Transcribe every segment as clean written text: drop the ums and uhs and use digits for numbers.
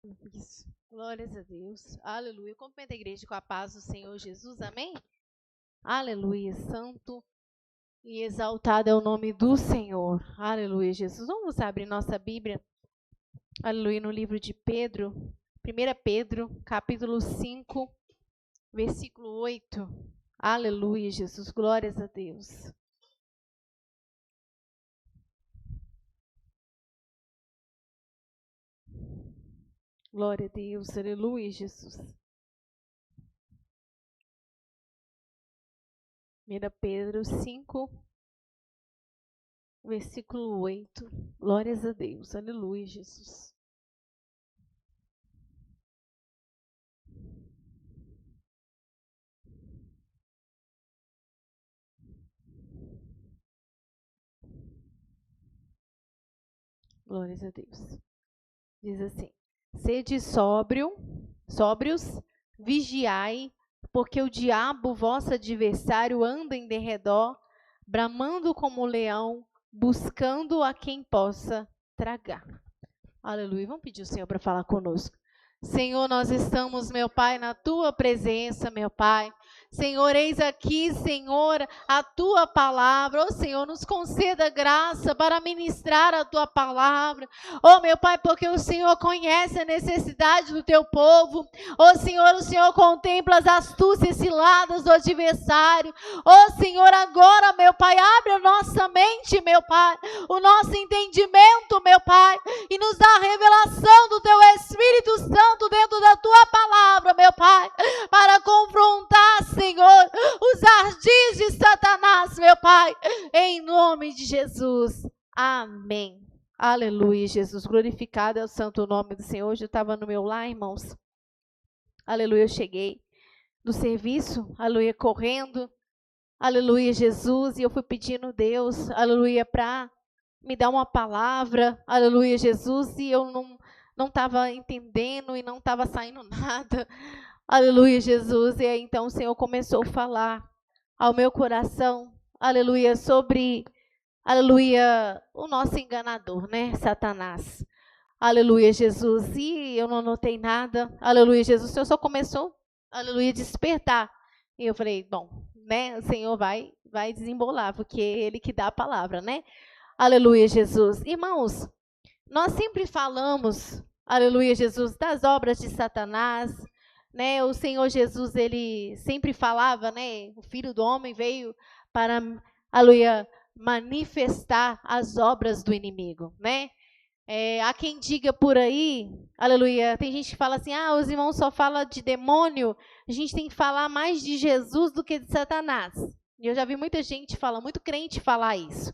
Isso. Glórias a Deus. Aleluia. Cumprimenta a igreja com a paz do Senhor Jesus. Amém? Aleluia. Santo e exaltado é o nome do Senhor. Aleluia, Jesus. Vamos abrir nossa Bíblia. Aleluia. No livro de Pedro. 1 Pedro, capítulo 5, versículo 8. Aleluia, Jesus. Glórias a Deus. Glória a Deus. Aleluia, Jesus. 1 Pedro 5, versículo 8. Glórias a Deus. Aleluia, Jesus. Glórias a Deus. Diz assim: sede sóbrios, vigiai, porque o diabo, vosso adversário, anda em derredor, bramando como leão, buscando a quem possa tragar. Aleluia. Vamos pedir ao Senhor para falar conosco. Senhor, nós estamos, meu Pai, na Tua presença, meu Pai. Senhor, eis aqui, Senhor, a Tua palavra. Ó Senhor, nos conceda graça para ministrar a Tua palavra. Ó meu Pai, porque o Senhor conhece a necessidade do Teu povo. Ó Senhor, o Senhor contempla as astúcias ciladas do adversário. Ó Senhor, agora, meu Pai, abre a nossa mente, meu Pai, o nosso entendimento, meu Pai, e nos dá a revelação do Teu Espírito Santo dentro da Tua palavra, meu Pai, para confrontar, Senhor, os ardis de Satanás, meu Pai, em nome de Jesus. Amém. Aleluia, Jesus. Glorificado é o santo nome do Senhor. Hoje eu estava no meu lar, irmãos. Aleluia, eu cheguei do serviço, aleluia, correndo. Aleluia, Jesus. E eu fui pedindo Deus, aleluia, para me dar uma palavra, aleluia, Jesus. E eu não estava entendendo e não estava saindo nada. Aleluia, Jesus. E aí, então, o Senhor começou a falar ao meu coração, aleluia, sobre, aleluia, o nosso enganador, né, Satanás. Aleluia, Jesus. E eu não notei nada, aleluia, Jesus. O Senhor só começou, aleluia, a despertar. E eu falei, bom, né, o Senhor vai desembolar, porque é Ele que dá a palavra, né? Aleluia, Jesus. Irmãos, nós sempre falamos, aleluia, Jesus, das obras de Satanás, né? O Senhor Jesus, ele sempre falava, né? O Filho do Homem veio para, aleluia, manifestar as obras do inimigo, né? Há quem diga por aí, aleluia, tem gente que fala assim, os irmãos só falam de demônio, a gente tem que falar mais de Jesus do que de Satanás. E eu já vi muita gente falar, muito crente falar isso.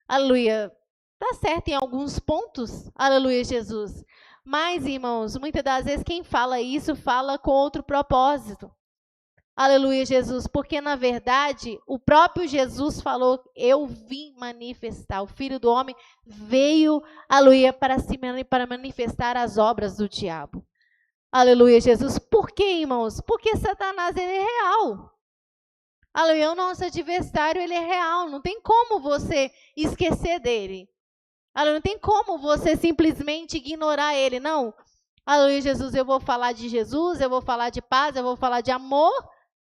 Aleluia. Tá certo em alguns pontos, aleluia, Jesus. Mas, irmãos, muitas das vezes quem fala isso fala com outro propósito. Aleluia, Jesus. Porque, na verdade, o próprio Jesus falou, eu vim manifestar. O Filho do Homem veio, aleluia, para manifestar as obras do diabo. Aleluia, Jesus. Por quê, irmãos? Porque Satanás, ele é real. Aleluia, o nosso adversário, ele é real. Não tem como você esquecer dele. Aleluia, não tem como você simplesmente ignorar ele, não. Aleluia, Jesus, eu vou falar de Jesus, eu vou falar de paz, eu vou falar de amor,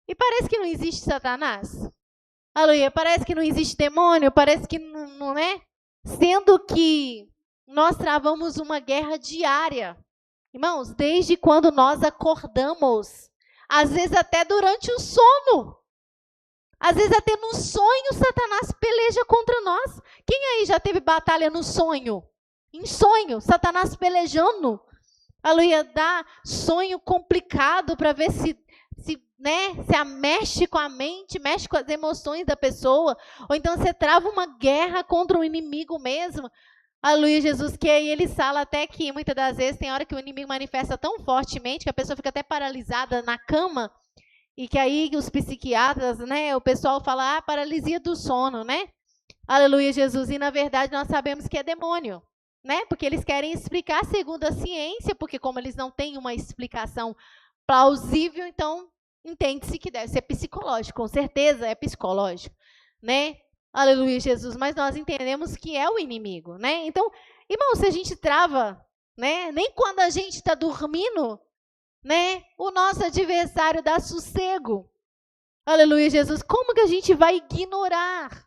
e parece que não existe Satanás. Aleluia, parece que não existe demônio, parece que não é. Sendo que nós travamos uma guerra diária. Irmãos, desde quando nós acordamos, às vezes até durante o sono. Às vezes até no sonho Satanás peleja contra nós. Quem aí já teve batalha no sonho? Em sonho, Satanás pelejando. Aleluia, dá sonho complicado para ver se mexe com a mente, mexe com as emoções da pessoa. Ou então você trava uma guerra contra o inimigo mesmo. Aleluia, Jesus, que aí ele fala até que muitas das vezes tem hora que o inimigo manifesta tão fortemente que a pessoa fica até paralisada na cama. E que aí os psiquiatras, né, o pessoal fala, paralisia do sono, né? Aleluia, Jesus. E na verdade nós sabemos que é demônio, né? Porque eles querem explicar segundo a ciência, porque como eles não têm uma explicação plausível, então entende-se que deve ser psicológico, com certeza é psicológico, né? Aleluia, Jesus. Mas nós entendemos que é o inimigo, né? Então, irmão, se a gente trava, né? Nem quando a gente está dormindo, né? O nosso adversário dá sossego. Aleluia, Jesus. Como que a gente vai ignorar,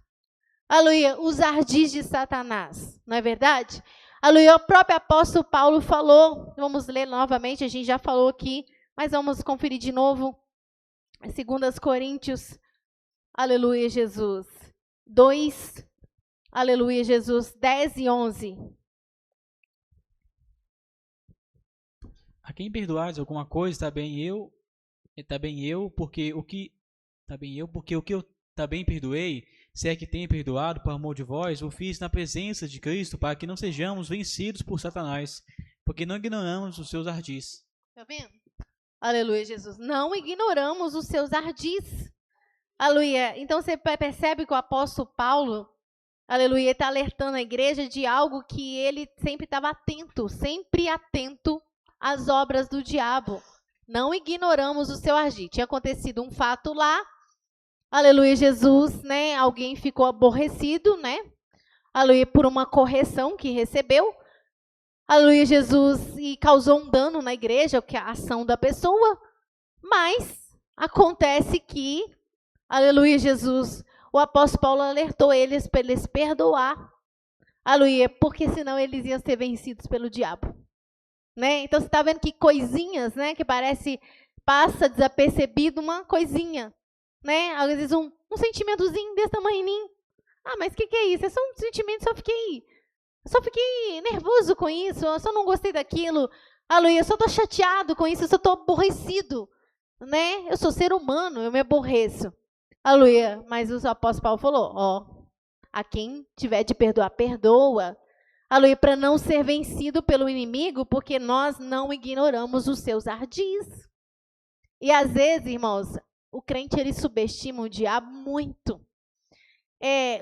aleluia, os ardis de Satanás? Não é verdade? Aleluia, o próprio apóstolo Paulo falou. Vamos ler novamente, a gente já falou aqui, mas vamos conferir de novo. 2 Coríntios, aleluia, Jesus. 2, aleluia, Jesus, 10 e 11. A quem perdoares alguma coisa, porque o que eu também perdoei, se é que tenho perdoado por amor de vós, o fiz na presença de Cristo, para que não sejamos vencidos por Satanás, porque não ignoramos os seus ardis. Tá vendo? Aleluia, Jesus. Não ignoramos os seus ardis. Aleluia. Então você percebe que o apóstolo Paulo, aleluia, está alertando a igreja de algo que ele sempre estava atento, sempre atento às obras do diabo. Não ignoramos o seu ardid. Tinha acontecido um fato lá, aleluia, Jesus, né? Alguém ficou aborrecido, né? Aleluia, por uma correção que recebeu. Aleluia, Jesus, e causou um dano na igreja, que é a ação da pessoa. Mas acontece que, aleluia, Jesus, o apóstolo Paulo alertou eles para eles perdoar. Aleluia, porque senão eles iam ser vencidos pelo diabo. Né? Então você está vendo que coisinhas, né, que passa desapercebido, uma coisinha, né? Às vezes um sentimentozinho desse tamanhinho. Ah, mas o que é isso? É só um sentimento, só fiquei nervoso com isso, eu só não gostei daquilo. Aleluia, eu só estou chateado com isso, eu só estou aborrecido, né? Eu sou ser humano, eu me aborreço. Aleluia, mas o apóstolo Paulo falou, ó, a quem tiver de perdoar, perdoa. Aleluia, para não ser vencido pelo inimigo, porque nós não ignoramos os seus ardis. E às vezes, irmãos, o crente ele subestima o diabo muito.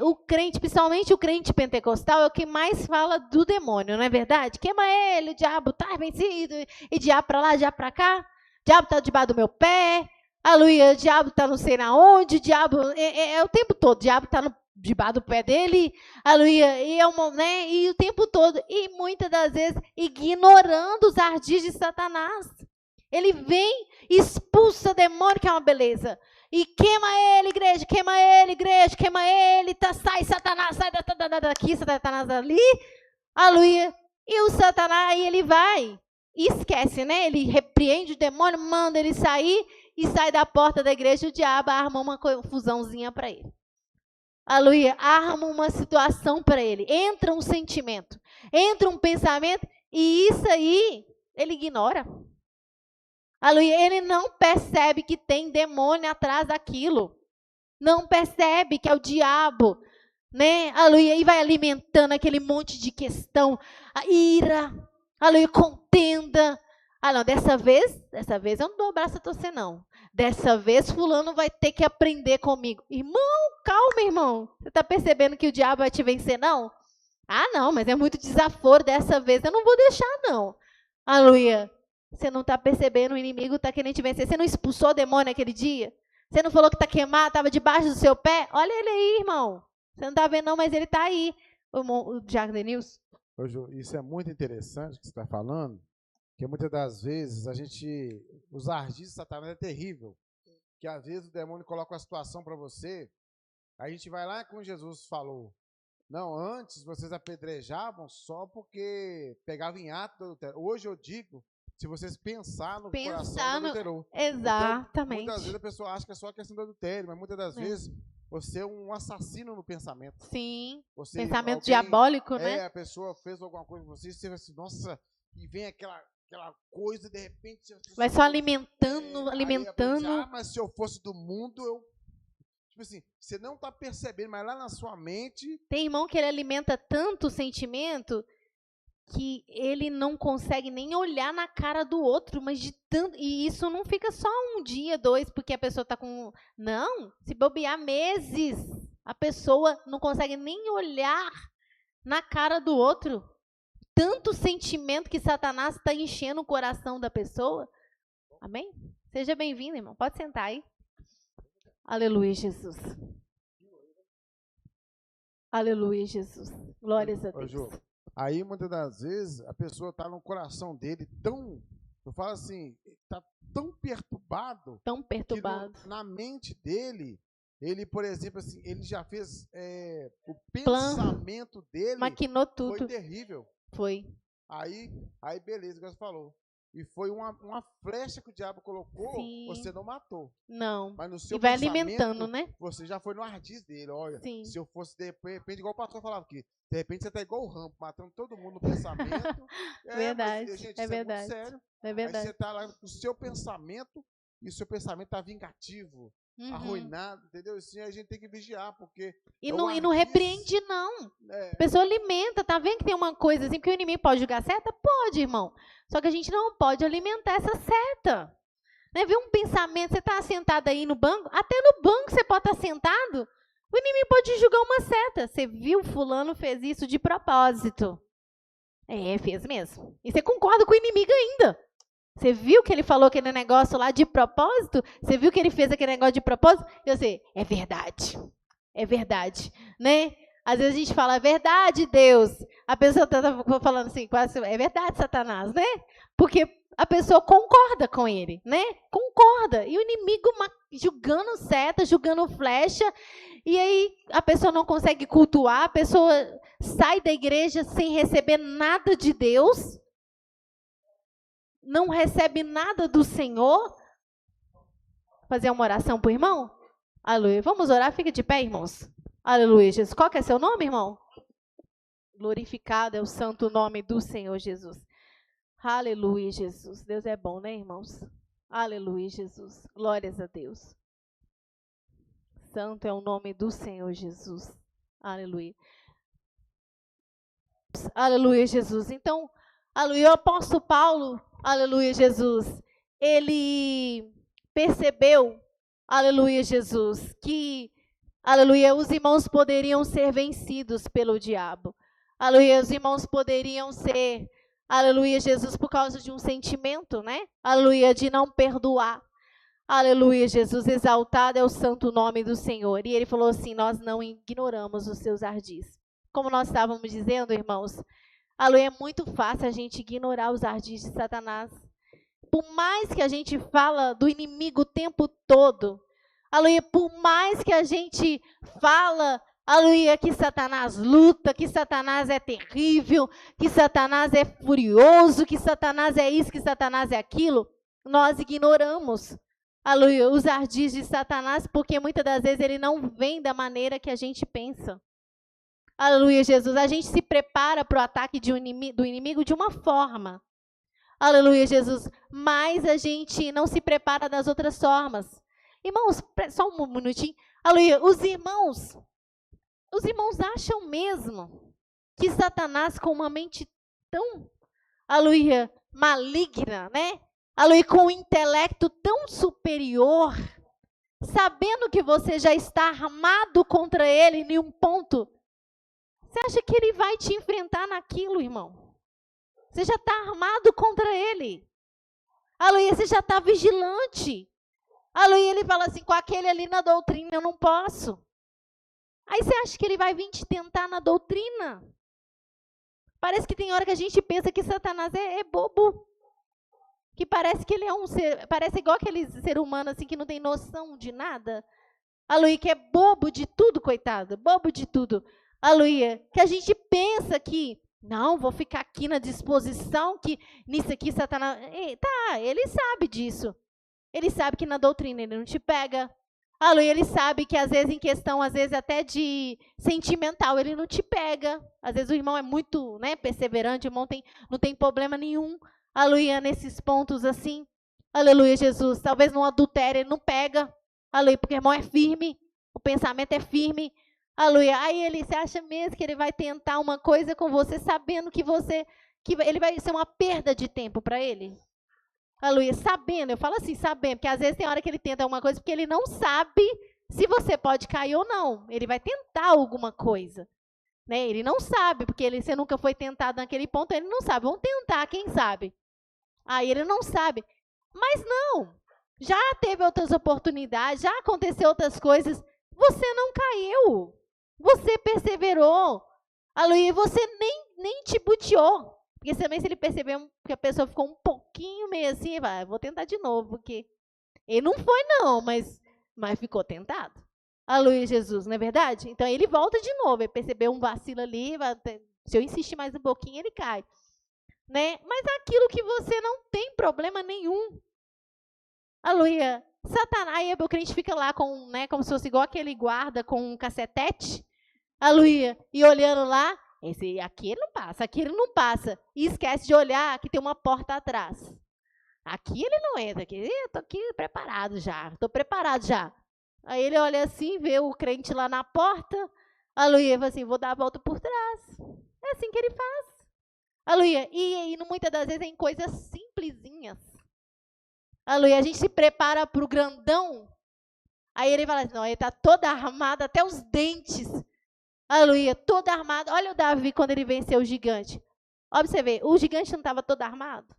O crente, principalmente o crente pentecostal, é o que mais fala do demônio, não é verdade? Queima ele, o diabo está vencido, e diabo para lá, diabo para cá, diabo está debaixo do meu pé, aleluia, o diabo está não sei na onde, o diabo, o tempo todo, o diabo está debaixo do pé dele, aleluia, e o tempo todo, e muitas das vezes ignorando os ardis de Satanás. Ele vem, expulsa demônio, que é uma beleza. E queima ele, igreja, queima ele, igreja, queima ele, sai Satanás, sai daqui, Satanás dali, aleluia. E o Satanás, aí ele vai e esquece, né? Ele repreende o demônio, manda ele sair e sai da porta da igreja, o diabo arma uma confusãozinha para ele. Aleluia, arma uma situação para ele, entra um sentimento, entra um pensamento e isso aí ele ignora. Aleluia, ele não percebe que tem demônio atrás daquilo. Não percebe que é o diabo, né? Aleluia, e vai alimentando aquele monte de questão, a ira, aleluia, contenda. Ah, não, dessa vez eu não dou o braço a torcer, não. Dessa vez fulano vai ter que aprender comigo. Irmão, calma, irmão. Você está percebendo que o diabo vai te vencer, não? Ah, não, mas é muito desaforo. Dessa vez eu não vou deixar, não. Aleluia. Você não está percebendo, o inimigo está querendo te vencer. Você não expulsou o demônio aquele dia? Você não falou que está queimado, estava debaixo do seu pé? Olha ele aí, irmão. Você não está vendo não, mas ele está aí. O Diácono Denilson. Ô, Ju, isso é muito interessante que você está falando, porque muitas das vezes os ardis de Satanás é terrível, que às vezes o demônio coloca uma situação para você, a gente vai lá como Jesus falou, não, antes vocês apedrejavam só porque pegavam em ato do adultério. Hoje eu digo, se vocês pensar no coração do adulterou. Exatamente. Então, muitas vezes a pessoa acha que é só a questão do adultério, mas muitas das vezes você é um assassino no pensamento. Sim, pensamento diabólico, né? A pessoa fez alguma coisa com você vai assim, nossa, e vem aquela coisa, de repente... Vai só alimentando. Mas se eu fosse do mundo, eu... Tipo assim, você não está percebendo, mas lá na sua mente... Tem irmão que ele alimenta tanto o sentimento que ele não consegue nem olhar na cara do outro, mas de tanto... E isso não fica só um dia, 2, porque a pessoa está com... Não, se bobear meses, a pessoa não consegue nem olhar na cara do outro. Tanto sentimento que Satanás está enchendo o coração da pessoa. Amém? Seja bem-vindo, irmão. Pode sentar aí. Aleluia, Jesus. Aleluia, Jesus. Glórias a Deus. Ju, Aí, muitas das vezes, a pessoa está no coração dele tão, eu falo assim, está tão perturbado, Tão perturbado. na mente dele, ele, por exemplo, assim, ele já fez, o Plano. pensamento dele Maquinou foi tudo. terrível. Foi. Aí beleza, igual você falou. E foi uma flecha que o diabo colocou, Sim. você não matou. Não. Mas no seu E vai pensamento, alimentando, né? você já foi no ardiz dele. Olha, Sim. se eu fosse de repente, igual o pastor falava aqui, de repente você tá igual o Rambo, matando todo mundo no pensamento. Verdade, mas, gente, é isso verdade. é muito sério. É Aí verdade. você tá lá com o seu pensamento, e o seu pensamento tá vingativo, arruinado, entendeu? Assim, a gente tem que vigiar, porque... E é o não ardiz, repreende, não. é, A pessoa alimenta, tá vendo que tem uma coisa assim, que o inimigo pode jogar seta? Pode, irmão. Só que a gente não pode alimentar essa seta. Né? Vê um pensamento, você está sentado aí no banco, até no banco você pode estar sentado, o inimigo pode jogar uma seta. Você viu, fulano fez isso de propósito. Fez mesmo. E você concorda com o inimigo ainda. Você viu que ele falou aquele negócio lá de propósito? Você viu que ele fez aquele negócio de propósito? E você, é verdade. É verdade, né? Às vezes a gente fala, é verdade, Deus. A pessoa está falando assim, quase, é verdade, Satanás, né? Porque a pessoa concorda com ele, né? Concorda. E o inimigo julgando seta, julgando flecha, e aí a pessoa não consegue cultuar, a pessoa sai da igreja sem receber nada de Deus, não recebe nada do Senhor. Fazer uma oração para o irmão? Aleluia. Vamos orar? Fica de pé, irmãos. Aleluia, Jesus. Qual que é seu nome, irmão? Glorificado é o santo nome do Senhor Jesus. Aleluia, Jesus. Deus é bom, né, irmãos? Aleluia, Jesus. Glórias a Deus. Santo é o nome do Senhor Jesus. Aleluia. Aleluia, Jesus. Então, aleluia, o apóstolo Paulo, aleluia, Jesus, ele percebeu, aleluia, Jesus, que, aleluia, os irmãos poderiam ser vencidos pelo diabo. Aleluia, os irmãos poderiam ser, aleluia, Jesus, por causa de um sentimento, né? Aleluia, de não perdoar. Aleluia, Jesus, exaltado é o santo nome do Senhor. E ele falou assim, nós não ignoramos os seus ardis. Como nós estávamos dizendo, irmãos, aleluia, é muito fácil a gente ignorar os ardis de Satanás. Por mais que a gente fala do inimigo o tempo todo, aleluia, por mais que a gente fala, aleluia, que Satanás luta, que Satanás é terrível, que Satanás é furioso, que Satanás é isso, que Satanás é aquilo, nós ignoramos, aleluia, os ardis de Satanás, porque muitas das vezes ele não vem da maneira que a gente pensa. Aleluia, Jesus. A gente se prepara para o ataque do inimigo de uma forma. Aleluia, Jesus. Mas a gente não se prepara das outras formas. Irmãos, só um minutinho. Aleluia. Os irmãos acham mesmo que Satanás, com uma mente tão, aleluia, maligna, né? Aleluia, com um intelecto tão superior, sabendo que você já está armado contra ele em um ponto, você acha que ele vai te enfrentar naquilo, irmão? Você já está armado contra ele. Aleluia, você já está vigilante. Aleluia, ele fala assim, com aquele ali na doutrina eu não posso. Aí você acha que ele vai vir te tentar na doutrina? Parece que tem hora que a gente pensa que Satanás é bobo. Que parece que ele é um ser, parece igual aquele ser humano assim que não tem noção de nada. Aleluia, que é bobo de tudo, coitado, bobo de tudo. Aleluia, que a gente pensa que, não, vou ficar aqui na disposição, que nisso aqui Satanás... Tá, ele sabe disso. Ele sabe que na doutrina ele não te pega. Aleluia, ele sabe que às vezes em questão, às vezes até de sentimental, ele não te pega. Às vezes o irmão é muito, né, perseverante, o irmão não tem problema nenhum. Aleluia, nesses pontos assim. Aleluia, Jesus. Talvez no adultério ele não pega. Aleluia, porque o irmão é firme, o pensamento é firme. Aleluia. Aí você acha mesmo que ele vai tentar uma coisa com você, sabendo que ele vai ser uma perda de tempo para ele? Aleluia. Sabendo, eu falo assim, sabendo, porque às vezes tem hora que ele tenta alguma coisa porque ele não sabe se você pode cair ou não. Ele vai tentar alguma coisa, né? Ele não sabe, porque você nunca foi tentado naquele ponto, ele não sabe. Vamos tentar, quem sabe? Aí ele não sabe. Mas não, já teve outras oportunidades, já aconteceu outras coisas, você não caiu. Você perseverou. Aleluia, você nem tibuteou. Porque também se ele percebeu que a pessoa ficou um pouquinho meio assim, vai, vou tentar de novo, porque ele não foi não, mas ficou tentado. Aleluia, Jesus, não é verdade? Então ele volta de novo, ele percebeu um vacilo ali, se eu insistir mais um pouquinho, ele cai. Né? Mas aquilo que você não tem problema nenhum. Aleluia. Satanás, aí o crente fica lá com, né, como se fosse igual aquele guarda com um cacetete. Aleluia. E olhando lá, aqui ele não passa, aqui ele não passa. E esquece de olhar que tem uma porta atrás. Aqui ele não entra, aqui eu estou aqui preparado já, estou preparado já. Aí ele olha assim, vê o crente lá na porta, aleluia, fala assim, vou dar a volta por trás. É assim que ele faz. Aleluia. E muitas das vezes é em coisas simplesinhas. Aleluia. A gente se prepara para o grandão, aí ele fala assim, não, ele está todo armado até os dentes. Aleluia, todo armado. Olha o Davi quando ele venceu o gigante. Observe, o gigante não estava todo armado?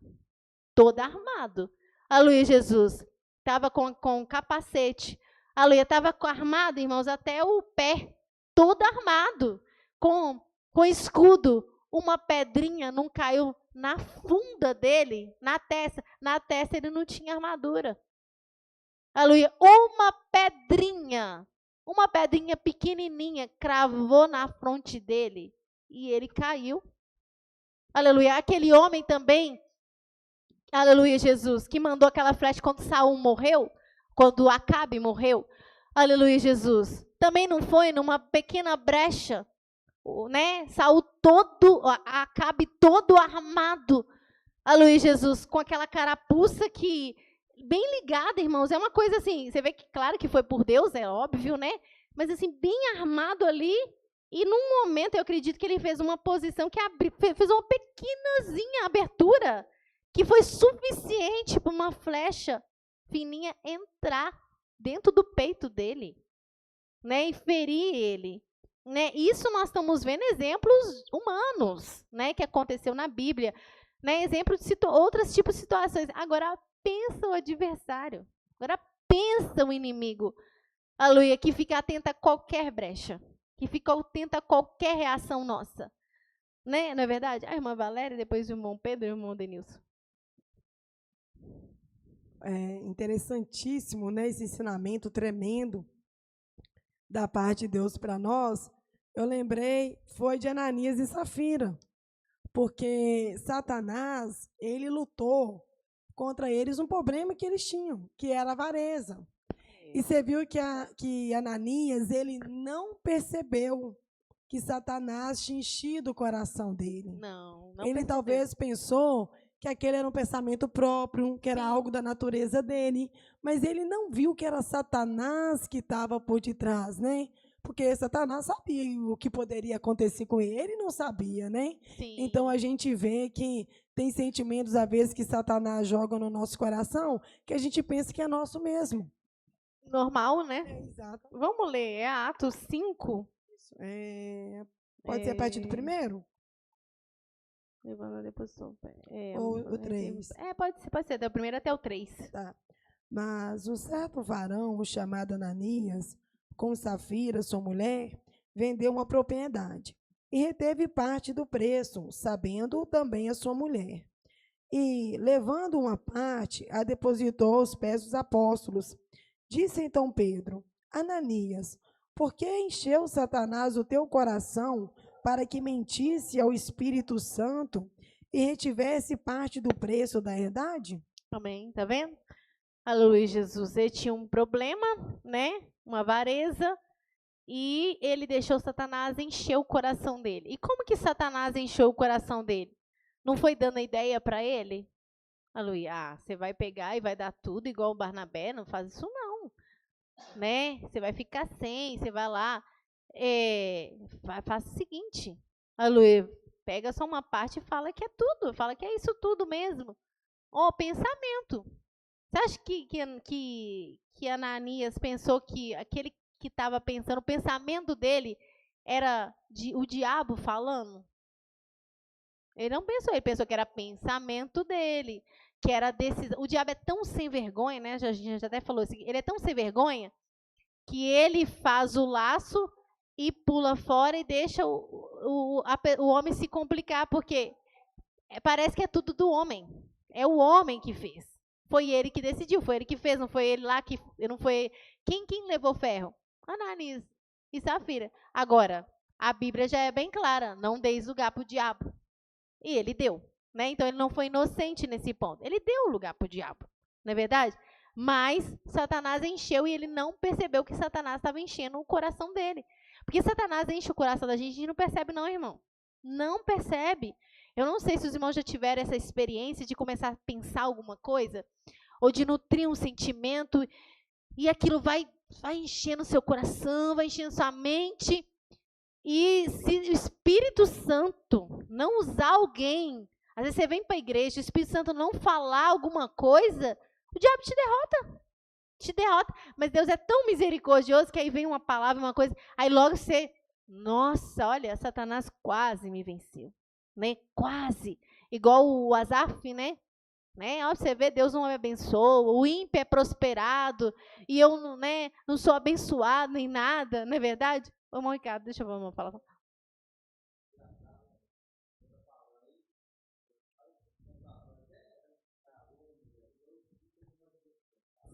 Todo armado. Aleluia, Jesus. Estava com capacete. Aleluia, estava armado, irmãos, até o pé. Todo armado. Com escudo. Uma pedrinha não caiu na funda dele, na testa. Na testa ele não tinha armadura. Aleluia, uma pedrinha pequenininha cravou na fronte dele e ele caiu. Aleluia, aquele homem também, aleluia, Jesus, que mandou aquela flecha quando Saul morreu, quando Acabe morreu, aleluia, Jesus, também não foi numa pequena brecha, né? Saul Acabe todo armado, aleluia, Jesus, com aquela carapuça que bem ligada, irmãos, é uma coisa assim, você vê que claro que foi por Deus, é óbvio, né? Mas assim, bem armado ali, e num momento eu acredito que ele fez uma posição que fez uma pequenazinha abertura, que foi suficiente para uma flecha fininha entrar dentro do peito dele, né? E ferir ele. Né? Isso nós estamos vendo exemplos humanos, né? Que aconteceu na Bíblia, né? Exemplos de outros tipos de situações. Agora, pensa o adversário. Agora pensa o inimigo. Aleluia, que fica atento a qualquer brecha. Que fica atento a qualquer reação nossa. Né? Não é verdade? A irmã Valéria, depois o irmão Pedro e o irmão Denilson. É interessantíssimo, né? Esse ensinamento tremendo da parte de Deus para nós. Eu lembrei, foi de Ananias e Safira. Porque Satanás, ele lutou contra eles um problema que eles tinham, que era a avareza. E você viu que Ananias, ele não percebeu que Satanás tinha enchido o coração dele. Não ele percebeu. talvez pensou que aquele era um pensamento próprio, que era algo da natureza dele, mas ele não viu que era Satanás que estava por detrás, né? Porque Satanás sabia o que poderia acontecer com ele, ele não sabia, né? Sim. Então a gente vê que tem sentimentos, às vezes, que Satanás joga no nosso coração, que a gente pensa que é nosso mesmo. Normal, né? Exato. Vamos ler, é Atos 5. Pode ser a partir do primeiro? Ou o 3? Pode ser, do primeiro até o 3. Tá. Mas um certo varão, chamado Ananias, com Safira, sua mulher, vendeu uma propriedade e reteve parte do preço, sabendo também a sua mulher. E, levando uma parte, a depositou aos pés dos apóstolos. Disse então Pedro: Ananias, por que encheu Satanás o teu coração para que mentisse ao Espírito Santo e retivesse parte do preço da herdade? Amém, tá vendo? Aleluia, Jesus. Ele tinha um problema, né? Uma avareza, e ele deixou Satanás encher o coração dele. E como que Satanás encheu o coração dele? Não foi dando a ideia para ele? Aleluia. Você vai pegar e vai dar tudo igual o Barnabé? Não faz isso não. Né? Você vai ficar sem, você vai lá. Faz o seguinte. Aleluia. Pega só uma parte e fala que é tudo. Fala que é isso tudo mesmo. Pensamento. Você acha que Ananias pensou que aquele que estava pensando, o pensamento dele era o diabo falando? Ele não pensou, ele pensou que era pensamento dele, que era decisão. O diabo é tão sem vergonha, né? A gente já até falou assim, ele é tão sem vergonha que ele faz o laço e pula fora e deixa o homem se complicar, porque parece que é tudo do homem. É o homem que fez. Foi ele que decidiu, foi ele que fez, não foi ele lá que... Não foi... Quem levou ferro? Ananias e Safira. Agora, a Bíblia já é bem clara, não deis lugar para o diabo. E ele deu, né? Então ele não foi inocente nesse ponto. Ele deu lugar para o diabo, não é verdade? Mas Satanás encheu e ele não percebeu que Satanás estava enchendo o coração dele. Porque Satanás enche o coração da gente e não percebe não, irmão. Não percebe. Eu não sei se os irmãos já tiveram essa experiência de começar a pensar alguma coisa, ou de nutrir um sentimento, e aquilo vai enchendo o seu coração, vai enchendo sua mente. E se o Espírito Santo não usar alguém, às vezes você vem para a igreja, o Espírito Santo não falar alguma coisa, o diabo te derrota. Te derrota. Mas Deus é tão misericordioso que aí vem uma palavra, uma coisa, aí logo você, nossa, olha, Satanás quase me venceu. Né? Quase. Igual o Asaf, né? Ó, você vê, Deus não me abençoa, o ímpio é prosperado, e eu não sou abençoado nem nada, não é verdade? Ô, irmão Ricardo, deixa eu ver uma palavra.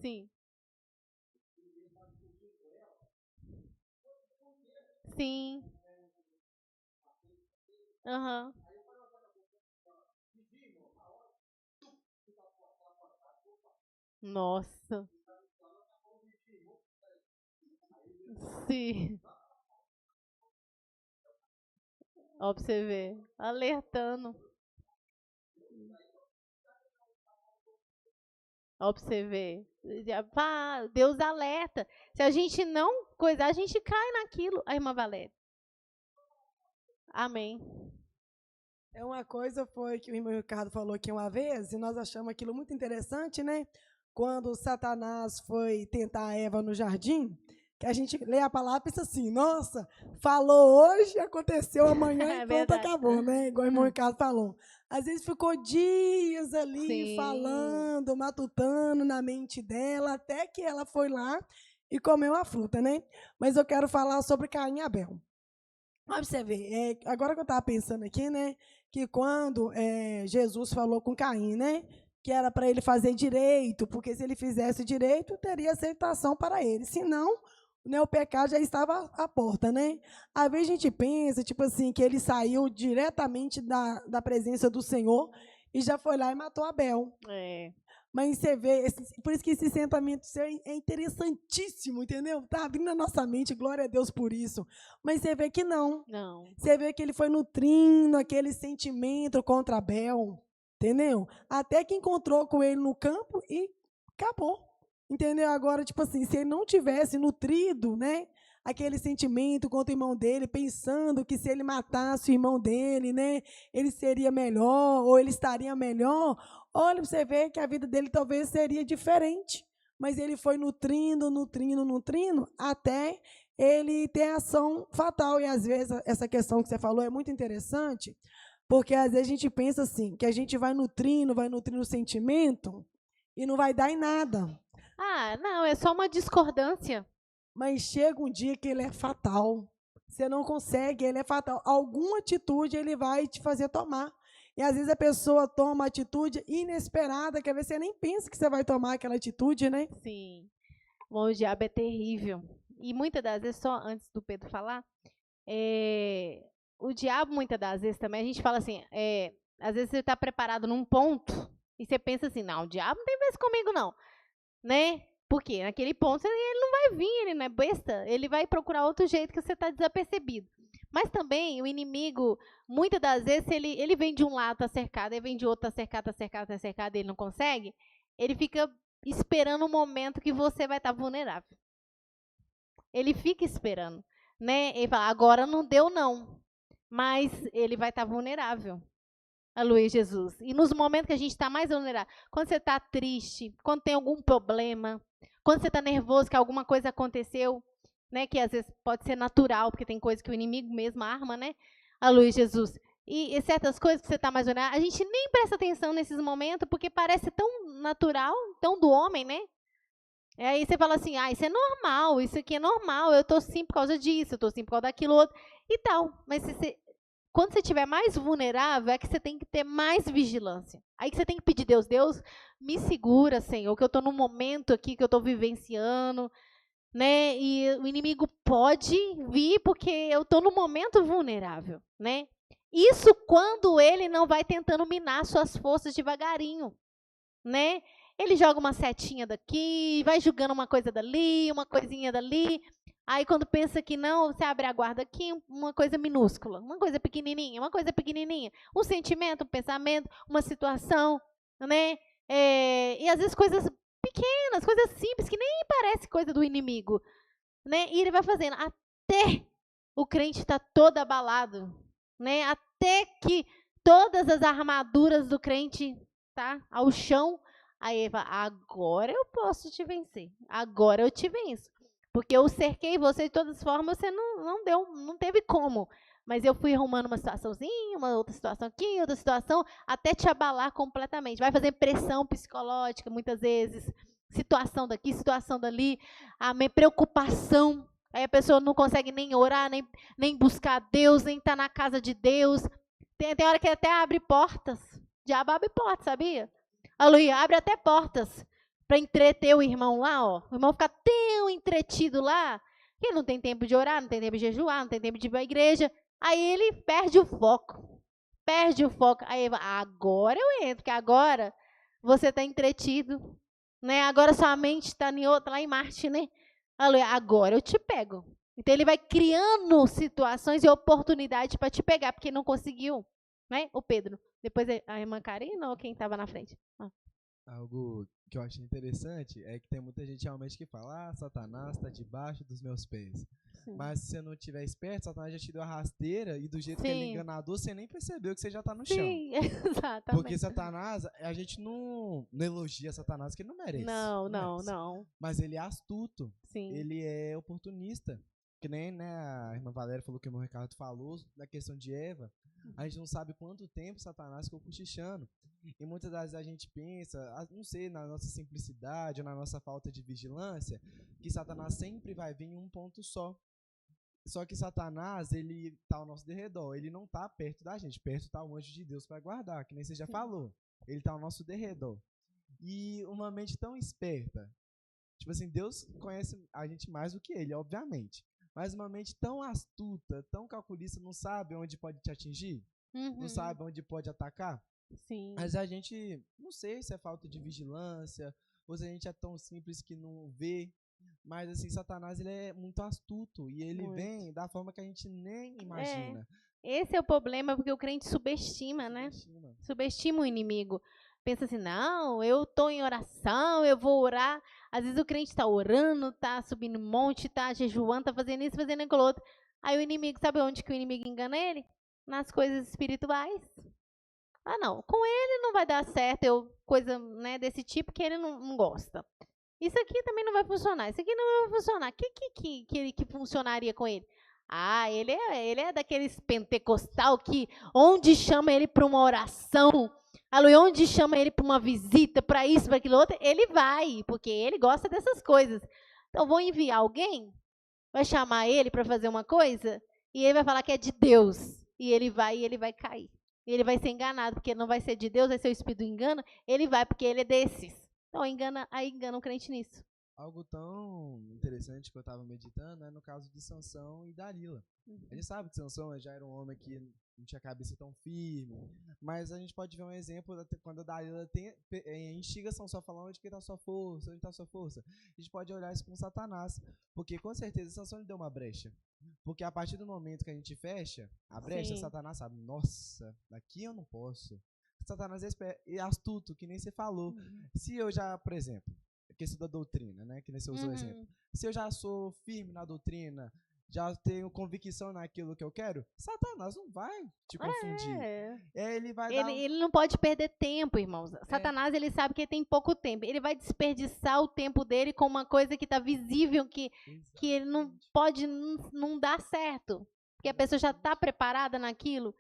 Sim. Sim. Aham. Nossa. Sim. Ó, pra você ver. Alertando. Ó, pra você ver. Deus alerta. Se a gente não coisar, a gente cai naquilo. A irmã Valéria. Amém. É uma coisa foi que o irmão Ricardo falou aqui uma vez, e nós achamos aquilo muito interessante, né? Quando Satanás foi tentar a Eva no jardim, que a gente lê a palavra e pensa assim, nossa, falou hoje, aconteceu amanhã e pronto, acabou, né? Igual o irmão Ricardo falou. Às vezes ficou dias ali Sim. falando, matutando na mente dela, até que ela foi lá e comeu a fruta, né? Mas eu quero falar sobre Caim e Abel. Olha você ver, agora que eu estava pensando aqui, né, que quando Jesus falou com Caim, né, que era para ele fazer direito, porque se ele fizesse direito, teria aceitação para ele, senão, né, o pecado já estava à porta, né? Às vezes a gente pensa, tipo assim, que ele saiu diretamente da presença do Senhor e já foi lá e matou Abel. Mas você vê, por isso que esse sentimento é interessantíssimo, entendeu? Está abrindo a nossa mente, glória a Deus por isso. Mas você vê que não. Você vê que ele foi nutrindo aquele sentimento contra Abel, entendeu? Até que encontrou com ele no campo e acabou. Entendeu? Agora, tipo assim, se ele não tivesse nutrido, né, aquele sentimento contra o irmão dele, pensando que se ele matasse o irmão dele, né, ele seria melhor, ou ele estaria melhor, olha, você vê que a vida dele talvez seria diferente. Mas ele foi nutrindo, até ele ter ação fatal. E, às vezes, essa questão que você falou é muito interessante, porque, às vezes, a gente pensa assim, que a gente vai nutrindo o sentimento e não vai dar em nada. Ah, não, é só uma discordância. Mas chega um dia que ele é fatal. Você não consegue, ele é fatal. Alguma atitude ele vai te fazer tomar. E, às vezes, a pessoa toma uma atitude inesperada, que às vezes você nem pensa que você vai tomar aquela atitude, né? Sim. Bom, o diabo é terrível. E, muitas das vezes, só antes do Pedro falar, o diabo, muitas das vezes, também, a gente fala assim, às vezes você está preparado num ponto, e você pensa assim, não, o diabo não tem vez comigo, não. Né? Porque naquele ponto ele não vai vir, ele não é besta, ele vai procurar outro jeito que você está desapercebido. Mas também o inimigo, muitas das vezes, ele vem de um lado, está cercado, ele vem de outro, está cercado, e ele não consegue, ele fica esperando o momento que você vai estar vulnerável. Ele fica esperando, né? Ele fala, agora não deu não, mas ele vai estar vulnerável. Aleluia, Jesus. E nos momentos que a gente está mais vulnerável, quando você está triste, quando tem algum problema, quando você está nervoso que alguma coisa aconteceu, né, que às vezes pode ser natural, porque tem coisa que o inimigo mesmo arma, né? Aleluia, Jesus. E certas coisas que você está mais vulnerável, a gente nem presta atenção nesses momentos, porque parece tão natural, tão do homem, né? Aí você fala assim, isso é normal, isso aqui é normal, eu tô sim por causa disso, eu tô sim por causa daquilo outro e tal. Mas quando você estiver mais vulnerável, é que você tem que ter mais vigilância. Aí que você tem que pedir Deus, me segura, Senhor, que eu tô num momento aqui que eu tô vivenciando, né? E o inimigo pode vir porque eu tô num momento vulnerável, né? Isso quando ele não vai tentando minar suas forças devagarinho, né? Ele joga uma setinha daqui, vai jogando uma coisa dali, uma coisinha dali. Aí quando pensa que não, você abre a guarda aqui, uma coisa minúscula, uma coisa pequenininha, um sentimento, um pensamento, uma situação, né? E às vezes coisas pequenas, coisas simples que nem parece coisa do inimigo, né? E ele vai fazendo até o crente estar todo abalado, né? Até que todas as armaduras do crente tá ao chão. Aí ele fala, agora eu posso te vencer. Agora eu te venço. Porque eu cerquei você de todas as formas, você não teve como. Mas eu fui arrumando uma situaçãozinha, uma outra situação aqui, outra situação, até te abalar completamente. Vai fazer pressão psicológica, muitas vezes. Situação daqui, situação dali. A minha preocupação. Aí a pessoa não consegue nem orar, nem buscar Deus, nem estar na casa de Deus. Tem hora que até abre portas. O diabo abre portas, sabia? Aleluia, abre até portas para entreter o irmão lá, ó. O irmão fica tão entretido lá, que ele não tem tempo de orar, não tem tempo de jejuar, não tem tempo de ir para a igreja. Aí ele perde o foco. Perde o foco. Aí ele fala, agora eu entro, porque agora você está entretido, né? Agora sua mente está lá em Marte, né? Aleluia, agora eu te pego. Então ele vai criando situações e oportunidades para te pegar, porque não conseguiu, né? O Pedro. Depois a irmã Karina ou quem estava na frente? Algo que eu achei interessante é que tem muita gente realmente que fala, Satanás está debaixo dos meus pés. Sim. Mas se você não estiver esperto, Satanás já te deu a rasteira e do jeito que ele é enganador, você nem percebeu que você já está no chão. Sim, exatamente. Porque Satanás, a gente não elogia Satanás que ele não merece. Não. Mas ele é astuto. Sim. Ele é oportunista. Que nem, né, a irmã Valéria falou que o irmão Ricardo falou da questão de Eva. A gente não sabe quanto tempo Satanás ficou cochichando. E muitas das vezes a gente pensa, não sei, na nossa simplicidade ou na nossa falta de vigilância, que Satanás sempre vai vir em um ponto só. Só que Satanás, ele tá ao nosso derredor, ele não tá perto da gente, perto tá o anjo de Deus para guardar, que nem você já falou. Ele tá ao nosso derredor. E uma mente tão esperta, tipo assim, Deus conhece a gente mais do que ele, obviamente. Mas uma mente tão astuta, tão calculista, não sabe onde pode te atingir? Não sabe onde pode atacar? Sim. Mas a gente, não sei se é falta de vigilância, ou se a gente é tão simples que não vê. Mas, assim, Satanás, ele é muito astuto. E ele vem da forma que a gente nem imagina. Esse é o problema, porque o crente subestima, né? Subestima o inimigo. Pensa assim, não, eu estou em oração, eu vou orar. Às vezes o crente está orando, está subindo um monte, está jejuando, está fazendo isso, fazendo aquilo outro. Aí o inimigo, sabe onde que o inimigo engana ele? Nas coisas espirituais. Não, com ele não vai dar certo, coisa, né, desse tipo que ele não gosta. Isso aqui também não vai funcionar, isso aqui não vai funcionar. Que funcionaria com ele? Ele é daqueles pentecostal que onde chama ele para uma oração, onde chama ele para uma visita, para isso, para aquilo outro, ele vai, porque ele gosta dessas coisas. Então, vou enviar alguém, vai chamar ele para fazer uma coisa, e ele vai falar que é de Deus, e ele vai cair. E ele vai ser enganado, porque não vai ser de Deus, vai ser o espírito do engano, ele vai, porque ele é desses. Então, engana o crente nisso. Algo tão interessante que eu estava meditando é no caso de Sansão e Dalila. A gente sabe que Sansão já era um homem que não tinha cabeça tão firme, mas a gente pode ver um exemplo quando a Dalila instiga Sansão falando onde que está a sua força, onde está a sua força. A gente pode olhar isso com Satanás, porque com certeza Sansão lhe deu uma brecha. Porque a partir do momento que a gente fecha a brecha, Satanás sabe, nossa, daqui eu não posso. Satanás é astuto, que nem você falou. Se eu já, por exemplo, a questão da doutrina, né, que nem você usou o exemplo. Se eu já sou firme na doutrina, já tenho convicção naquilo que eu quero, Satanás não vai te confundir. Ele não pode perder tempo, irmãos. Satanás, ele sabe que ele tem pouco tempo. Ele vai desperdiçar o tempo dele com uma coisa que está visível, que ele não pode não dar certo. Porque a pessoa já está preparada naquilo.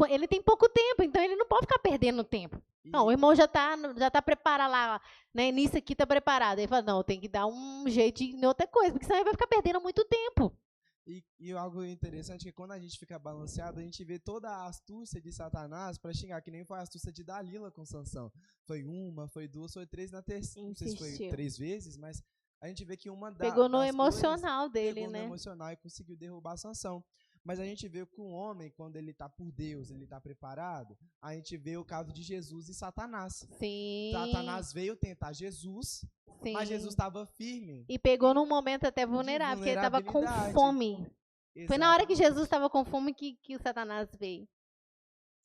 Ele tem pouco tempo, então ele não pode ficar perdendo tempo. Não, o irmão já tá preparado lá, né? Nisso aqui tá preparado. Ele fala, não, tem que dar um jeito em outra coisa, porque senão ele vai ficar perdendo muito tempo. E algo interessante é que quando a gente fica balanceado, a gente vê toda a astúcia de Satanás para xingar, que nem foi a astúcia de Dalila com Sansão. Foi uma, foi duas, foi três, na terceira, não sei se foi Insistiu. 3 vezes, mas a gente vê que Pegou no das emocional coisas, dele, pegou né? no emocional e conseguiu derrubar Sansão. Mas a gente vê que o homem, quando ele está por Deus, ele está preparado, a gente vê o caso de Jesus e Satanás. Sim. Satanás veio tentar Jesus, Sim. mas Jesus estava firme. E pegou num momento até vulnerável, porque ele estava com vulnerabilidade. fome. Foi na hora que Exatamente. Jesus estava com fome que o Satanás veio.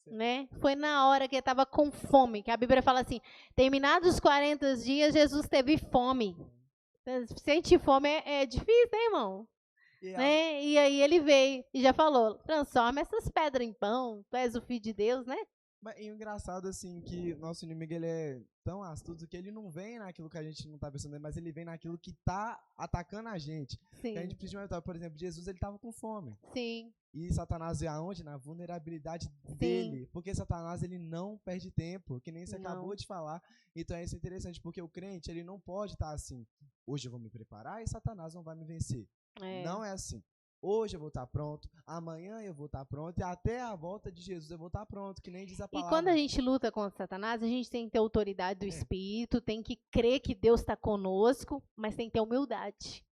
Né? Foi na hora que ele estava com fome, que a Bíblia fala assim, terminados os 40 dias, Jesus teve fome. Sentir fome é difícil, né, irmão? E Né? E aí ele veio e já falou, transforma essas pedras em pão, tu és o filho de Deus, né? E o engraçado, assim, que nosso inimigo, ele é tão astuto que ele não vem naquilo que a gente não tá pensando, mas ele vem naquilo que tá atacando a gente. Sim, Que a gente precisa de uma, por exemplo, Jesus, ele tava com fome. sim, E Satanás veio aonde? Na vulnerabilidade dele. Porque Satanás, ele não perde tempo, que nem você Não. acabou de falar. Então isso é interessante, porque o crente, ele não pode estar assim, hoje eu vou me preparar e Satanás não vai me vencer. é. Não é assim. Hoje eu vou estar pronto, amanhã eu vou estar pronto, e até a volta de Jesus eu vou estar pronto, que nem diz a E palavra. quando a gente luta contra Satanás, a gente tem que ter autoridade do Espírito, tem que crer que Deus está conosco, mas tem que ter humildade.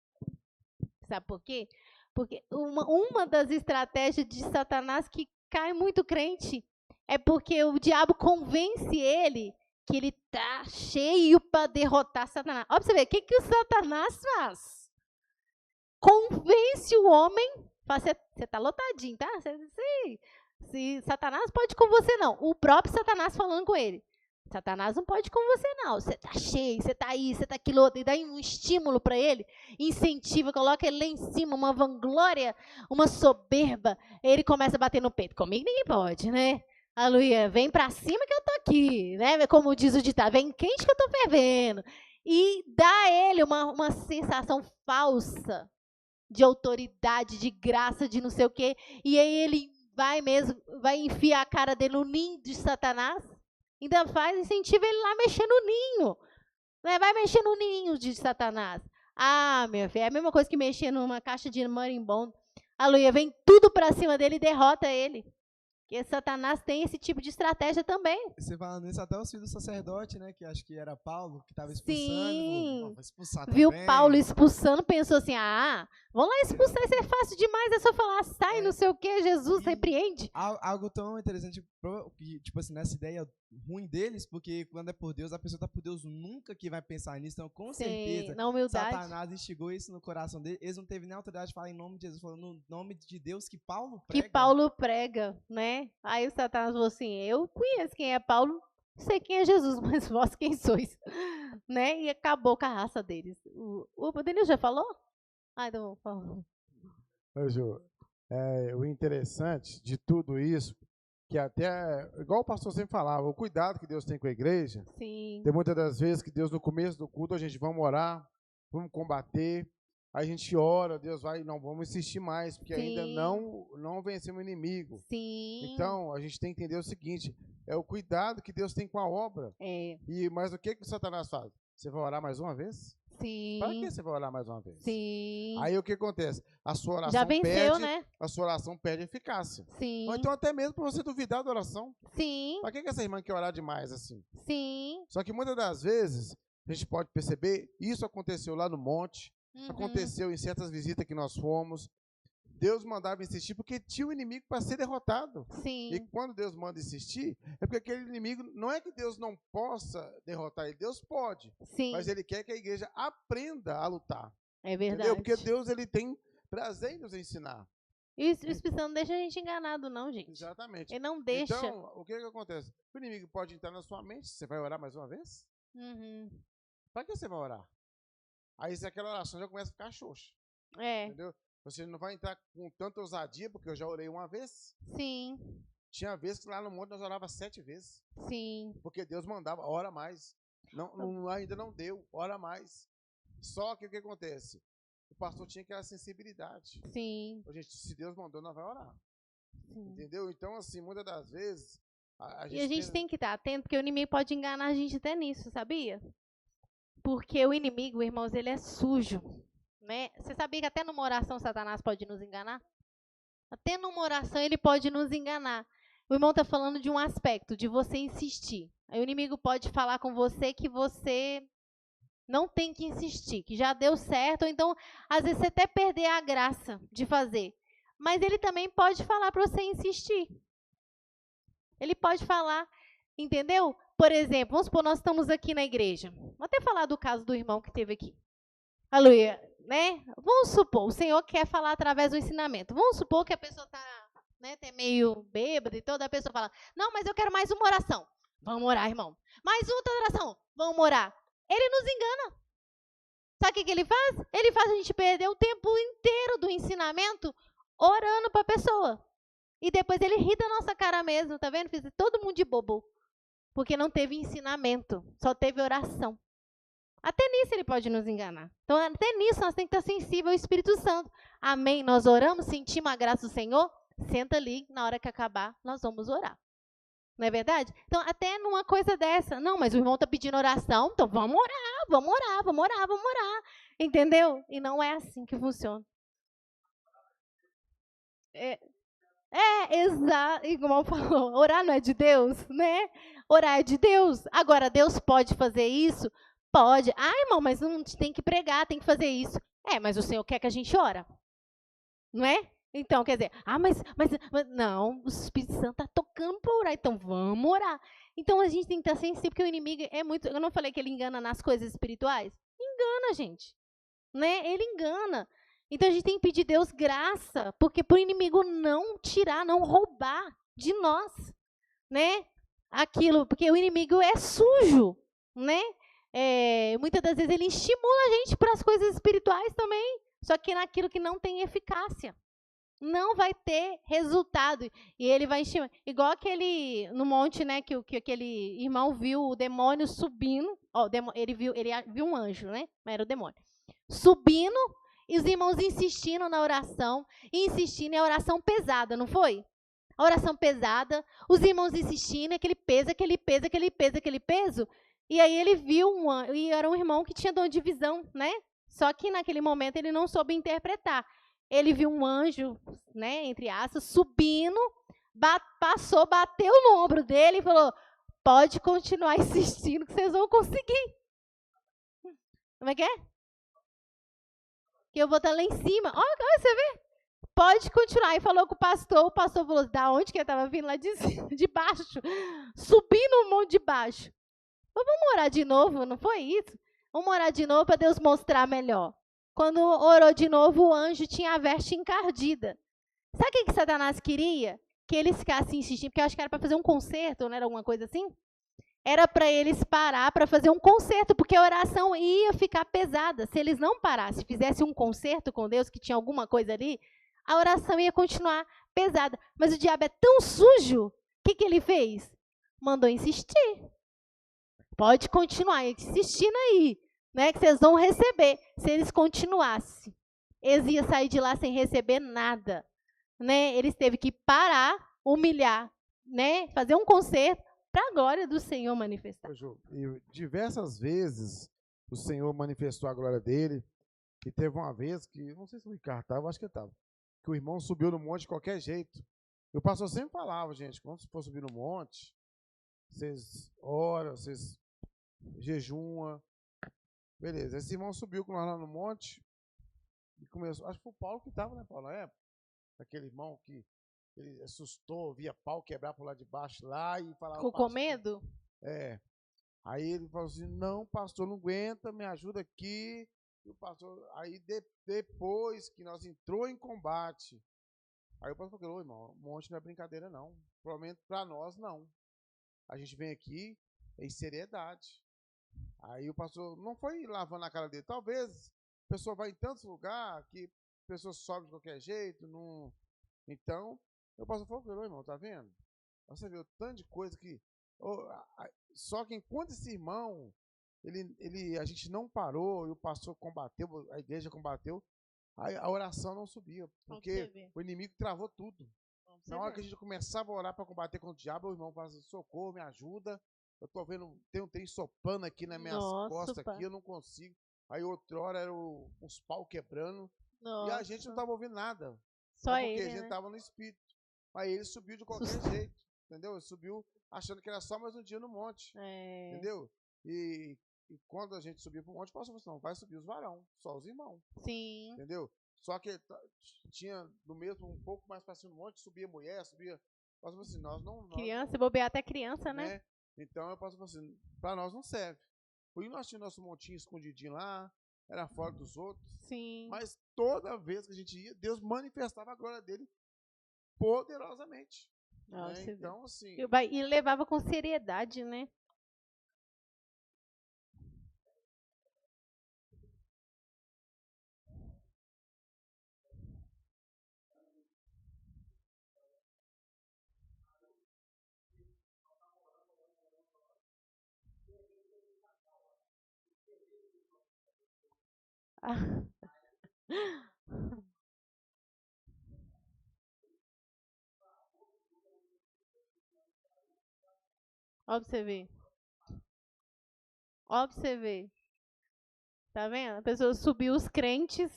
Sabe por quê? Porque uma das estratégias de Satanás que cai muito crente é porque o diabo convence ele que ele tá cheio para derrotar Satanás. Ó, pra você ver, o que o Satanás faz? Convence o homem, fala, você tá lotadinho, tá? Se Satanás pode com você, não. O próprio Satanás falando com ele. Satanás não pode com você, não. Você tá cheio, você tá isso, você tá aquilo outro. E dá um estímulo para ele, incentiva, coloca ele lá em cima, uma vanglória, uma soberba. Ele começa a bater no peito. Comigo ninguém pode, né? Aleluia, vem pra cima que eu tô aqui, né? Como diz o ditado, vem quente que eu tô fervendo. E dá a ele uma sensação falsa de autoridade, de graça, de não sei o quê. E aí ele vai enfiar a cara dele no ninho de Satanás. Ainda incentiva ele lá a mexer no ninho. Né? Vai mexer no ninho de Satanás. Ah, meu filho, é a mesma coisa que mexer numa caixa de marimbondo. Aleluia, vem tudo pra cima dele e derrota ele. Porque Satanás tem esse tipo de estratégia também. Você falando isso, até os filhos do sacerdote, né, que acho que era Paulo, que estava expulsando. Sim. Falou, vou expulsar Viu também. Paulo expulsando, pensou assim, vamos lá expulsar, isso é fácil demais, é só falar, sai, não sei o que, Jesus E- repreende. Algo tão interessante, que, tipo assim, nessa ideia ruim deles, porque quando é por Deus, a pessoa tá por Deus nunca que vai pensar nisso, então com Sim, certeza na humildade. Satanás instigou isso no coração dele, eles não teve nem autoridade de falar em nome de Jesus, falou no nome de Deus que Paulo prega. Que Paulo prega, né? Aí o Satanás falou assim, eu conheço quem é Paulo, sei quem é Jesus, mas vós quem sois, né? E acabou com a raça deles. O Danilo já falou? Então falou. Ô, Ju, o interessante de tudo isso, que até, igual o pastor sempre falava, o cuidado que Deus tem com a igreja, Sim, tem muitas das vezes que Deus, no começo do culto, a gente vamos orar, vamos combater, aí a gente ora, Deus vai, não, vamos insistir mais, porque ainda Sim. não vencemos o inimigo. sim. Então, a gente tem que entender o seguinte, é o cuidado que Deus tem com a obra. Mas o que o Satanás faz? Você vai orar mais uma vez? Sim. Para que você vai orar mais uma vez? Sim. Aí o que acontece? A sua oração Já venceu, perde, né? a sua oração perde eficácia. Sim. Ou então até mesmo para você duvidar da oração. Sim. Para que essa irmã quer orar demais assim? Sim. Só que muitas das vezes, a gente pode perceber, isso aconteceu lá no monte, aconteceu em certas visitas que nós fomos. Deus mandava insistir porque tinha um inimigo para ser derrotado. Sim. E quando Deus manda insistir, é porque aquele inimigo, não é que Deus não possa derrotar ele, Deus pode. Sim. Mas ele quer que a igreja aprenda a lutar. É verdade. Entendeu? Porque Deus, ele tem prazer em nos ensinar. Isso, o Espírito Santo não deixa a gente enganado, não, gente. Exatamente. Ele não deixa. Então, o que acontece? O inimigo pode entrar na sua mente, você vai orar mais uma vez? Para que você vai orar? Aí se aquela oração já começa a ficar xoxa. Entendeu? Você não vai entrar com tanta ousadia, porque eu já orei uma vez. Sim. Tinha vezes que lá no monte nós orava 7 vezes. Sim. Porque Deus mandava, ora mais. Ainda não deu, ora mais. Só que o que acontece? O pastor tinha aquela sensibilidade. Sim. Gente, se Deus mandou, nós vamos orar. Sim. Entendeu? Então, assim, muitas das vezes, E a gente tem que estar atento, porque o inimigo pode enganar a gente até nisso, sabia? Porque o inimigo, irmãos, ele é sujo, né? Você sabia que até numa oração Satanás pode nos enganar? Até numa oração ele pode nos enganar. O irmão está falando de um aspecto, de você insistir. Aí o inimigo pode falar com você que você não tem que insistir, que já deu certo, ou então, às vezes, você até perder a graça de fazer. Mas ele também pode falar para você insistir. Ele pode falar, entendeu? Por exemplo, vamos supor, nós estamos aqui na igreja. Vou até falar do caso do irmão que teve aqui. Aleluia, né? Vamos supor, o Senhor quer falar através do ensinamento. Vamos supor que a pessoa está, né, até meio bêbada e toda a pessoa fala, não, mas eu quero mais uma oração. Vamos orar, irmão. Mais outra oração. Vamos orar. Ele nos engana. Sabe o que ele faz? Ele faz a gente perder o tempo inteiro do ensinamento orando para a pessoa. E depois ele ri da nossa cara mesmo, tá vendo? Fiz todo mundo de bobo. Porque não teve ensinamento, só teve oração. Até nisso ele pode nos enganar. Então, até nisso nós temos que estar sensíveis ao Espírito Santo. Amém? Nós oramos, sentimos a graça do Senhor, senta ali, na hora que acabar, nós vamos orar. Não é verdade? Então, até numa coisa dessa, não, mas o irmão está pedindo oração, então vamos orar, vamos orar, vamos orar, vamos orar. Entendeu? E não é assim que funciona. Exato. E como falou, orar não é de Deus, né? Orar é de Deus. Agora, Deus pode fazer isso? Pode. Ah, irmão, mas não tem que pregar, tem que fazer isso. Mas o Senhor quer que a gente ora. Não é? Então, quer dizer, mas não, o Espírito Santo está tocando para orar, então vamos orar. Então, a gente tem que estar sensível, porque o inimigo é muito... Eu não falei que ele engana nas coisas espirituais? Engana, gente. Né? Ele engana. Então, a gente tem que pedir a Deus graça, porque para o inimigo não tirar, não roubar de nós, né? Aquilo, porque o inimigo é sujo, né? Muitas das vezes ele estimula a gente para as coisas espirituais também, só que naquilo que não tem eficácia. Não vai ter resultado. E ele vai estimular. Igual aquele, no monte, né, que aquele irmão viu o demônio subindo. Ele viu um anjo, né? Mas era o demônio. Subindo, e os irmãos insistindo na oração, insistindo, e a oração pesada, não foi? A oração pesada, os irmãos insistindo, aquele peso, aquele peso, aquele peso, aquele peso. E aí ele viu e era um irmão que tinha dom de visão, né? Só que naquele momento ele não soube interpretar. Ele viu um anjo, né, entre aspas, subindo, passou, bateu no ombro dele e falou, pode continuar insistindo que vocês vão conseguir. Como é que é? Que eu vou estar lá em cima. Olha, você vê? Pode continuar. E falou com o pastor falou, da onde que ele estava vindo? Lá de baixo. Subindo o monte de baixo. Mas vamos orar de novo, não foi isso? Vamos orar de novo para Deus mostrar melhor. Quando orou de novo, o anjo tinha a veste encardida. Sabe o que Satanás queria? Que eles ficassem insistindo, porque eu acho que era para fazer um concerto, não era alguma coisa assim? Era para eles parar para fazer um concerto, porque a oração ia ficar pesada. Se eles não parassem, fizessem um concerto com Deus, que tinha alguma coisa ali, a oração ia continuar pesada. Mas o diabo é tão sujo, o que ele fez? Mandou insistir. Pode continuar insistindo aí. Né, que vocês vão receber. Se eles continuassem, eles iam sair de lá sem receber nada. Né? Eles teve que parar, humilhar, né? Fazer um concerto para a glória do Senhor manifestar. E diversas vezes o Senhor manifestou a glória dele. E teve uma vez que, não sei se o Ricardo estava, acho que estava, que o irmão subiu no monte de qualquer jeito. E o pastor sempre falava, gente, quando você for subir no monte, vocês oram, vocês jejuam. Beleza, esse irmão subiu com nós lá no monte e começou, acho que foi o Paulo que estava, né, Paulo, na época? Aquele irmão que ele assustou, via pau quebrar por lá de baixo lá e falava... Ficou com medo? Aí ele falou assim, não, pastor, não aguenta, me ajuda aqui. E o pastor, aí depois que nós entrou em combate, aí o pastor falou, irmão, o monte não é brincadeira não, provavelmente para nós não. A gente vem aqui em seriedade. Aí o pastor não foi lavando a cara dele. Talvez a pessoa vai em tantos lugares que a pessoa sobe de qualquer jeito. Não... Então, o pastor falou, irmão, tá vendo? Você viu tanto de coisa que... Só que enquanto esse irmão, a gente não parou, e o pastor combateu, a igreja combateu, a oração não subia. Porque o inimigo travou tudo. Na hora que a gente começava a orar para combater contra o diabo, o irmão falava assim, socorro, me ajuda. Eu tô vendo, tem um trem sopando aqui nas minhas costas aqui, eu não consigo. Aí outra hora era os pau quebrando. E a gente não tava ouvindo nada. Só porque ele, a gente né? tava no espírito. Aí ele subiu de qualquer jeito, entendeu? Ele subiu achando que era só mais um dia no monte, entendeu? E quando a gente subiu pro monte, o pastor falou assim, não, vai subir os varão, só os irmãos. Sim. Entendeu? Só que tinha no mesmo, um pouco mais pra cima do monte, subia mulher, subia... O pastor falou assim, nós não... Criança, bobear até criança, né? Então o pastor falou assim, pra nós não serve. Por isso nós tínhamos nosso montinho escondidinho lá, era fora dos outros. Sim. Mas toda vez que a gente ia, Deus manifestava a glória dele poderosamente. Né? Então, assim... E levava com seriedade, né? Ó pra você ver. Ó pra você ver. Tá vendo? A pessoa subiu os crentes,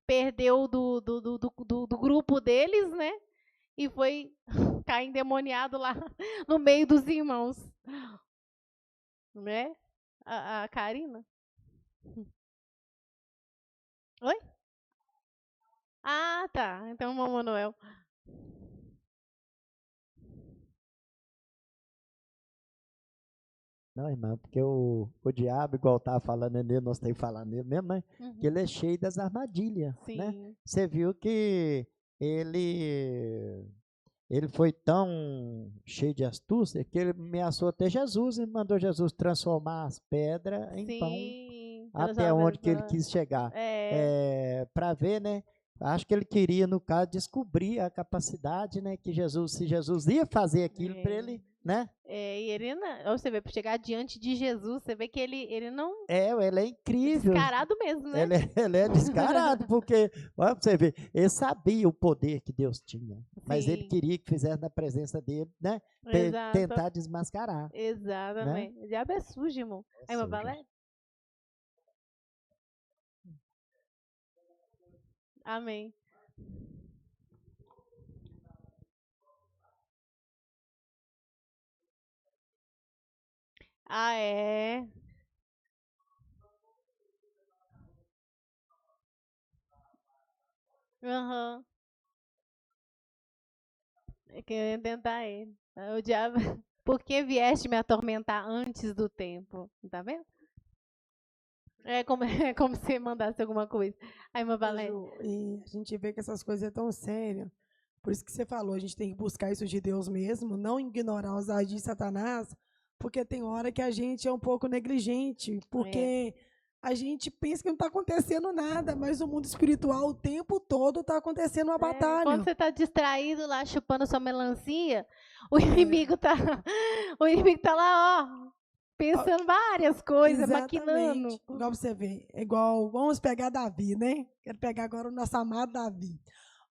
perdeu do grupo deles, né? E foi cair endemoniado lá no meio dos irmãos. Né? A Karina? Oi? Ah, tá. Então, o Manuel. Não, irmã, porque o diabo, igual estava falando nele, nós temos que falar nele mesmo, né? Que ele é cheio das armadilhas, né? Você viu que ele foi tão cheio de astúcia que ele ameaçou até Jesus e mandou Jesus transformar as pedras em pão. Até onde que ele quis chegar. Para ver, né? Acho que ele queria, no caso, descobrir a capacidade, né? Que Jesus, se Jesus ia fazer aquilo para ele, né? E ele não, você vê, para chegar diante de Jesus, você vê que ele não... ele é incrível. Descarado mesmo, né? Ele é descarado, porque, olha pra você ver, ele sabia o poder que Deus tinha, mas ele queria que fizesse na presença dele, né? Tentar desmascarar. Exatamente. Né? O diabo é sujo, irmão. Aí, irmã Valéria? Amém. Ah, é? Aham. É que eu ia tentar ele. O diabo, por que vieste me atormentar antes do tempo? Tá vendo? É como se mandasse alguma coisa. Aí, irmã Valéria. E a gente vê que essas coisas é tão sérias. Por isso que você falou, a gente tem que buscar isso de Deus mesmo, não ignorar os agir de Satanás, porque tem hora que a gente é um pouco negligente, porque a gente pensa que não está acontecendo nada, mas no mundo espiritual o tempo todo está acontecendo uma batalha. Quando você está distraído lá chupando sua melancia, o inimigo tá lá, ó, pensando várias coisas, maquinando. Igual você vê, igual, vamos pegar Davi, né? Quero pegar agora o nosso amado Davi.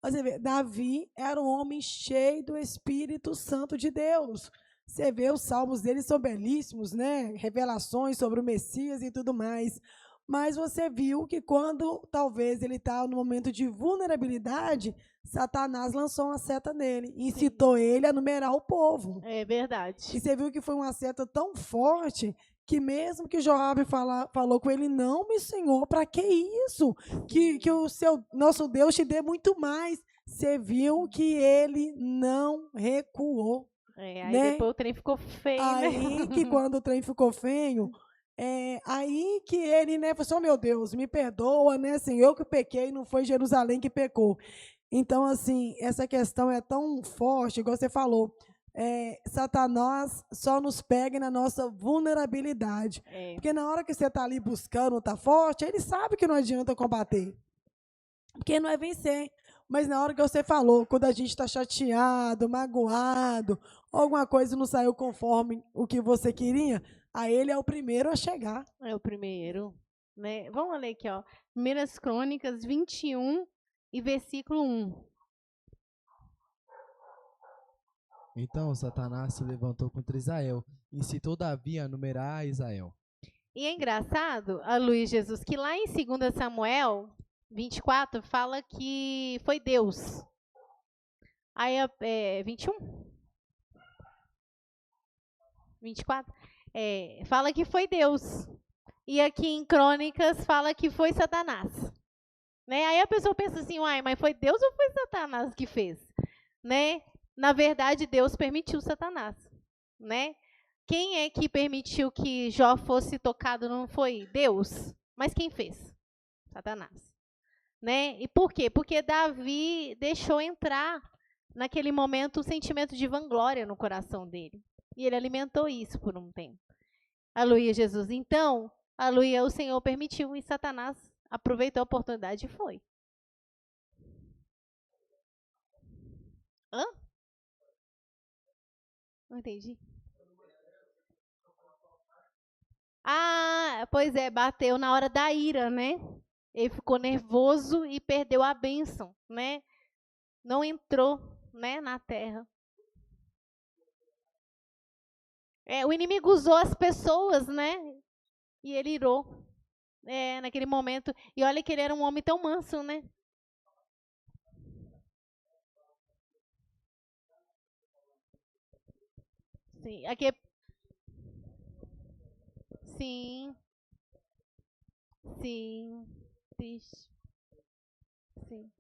Você vê, Davi era um homem cheio do Espírito Santo de Deus. Você vê, os salmos dele são belíssimos, né? Revelações sobre o Messias e tudo mais. Mas você viu que quando talvez ele está no momento de vulnerabilidade, Satanás lançou uma seta nele, incitou ele a numerar o povo. É verdade. E você viu que foi uma seta tão forte que mesmo que Joabe falou com ele, não, meu senhor, para que isso? Que o nosso Deus te dê muito mais. Você viu que ele não recuou. Aí depois o trem ficou feio. Aí que quando o trem ficou feio, aí que ele, né, falou assim, oh, meu Deus, me perdoa, né, assim, eu que pequei, não foi Jerusalém que pecou. Então, assim, essa questão é tão forte, igual você falou, Satanás só nos pega na nossa vulnerabilidade. Porque na hora que você está ali buscando, está forte, ele sabe que não adianta combater. Porque não é vencer. Mas na hora que você falou, quando a gente está chateado, magoado, alguma coisa não saiu conforme o que você queria, aí ele é o primeiro a chegar. É o primeiro. Né? Vamos ler aqui, ó. 1 Crônicas 21 e versículo 1. Então Satanás se levantou contra Israel, incitou Davi a numerar Israel. E é engraçado, a Luiz Jesus, que lá em 2 Samuel 24 fala que foi Deus. Aí, 21? 24? Fala que foi Deus. E aqui em Crônicas fala que foi Satanás. Né? Aí a pessoa pensa assim, uai, mas foi Deus ou foi Satanás que fez? Né? Na verdade, Deus permitiu Satanás. Né? Quem é que permitiu que Jó fosse tocado? Não foi Deus? Mas quem fez? Satanás. Né? E por quê? Porque Davi deixou entrar naquele momento o sentimento de vanglória no coração dele. E ele alimentou isso por um tempo. Aleluia, Jesus. Então, aleluia, o Senhor permitiu e Satanás aproveitou a oportunidade e foi. Hã? Não entendi. Ah, pois é, bateu na hora da ira, né? Ele ficou nervoso e perdeu a bênção, né? Não entrou, né, na terra. O inimigo usou as pessoas, né? E ele irou naquele momento. E olha que ele era um homem tão manso, né? Sim, aqui. Sim. Sim. Triste. Sim.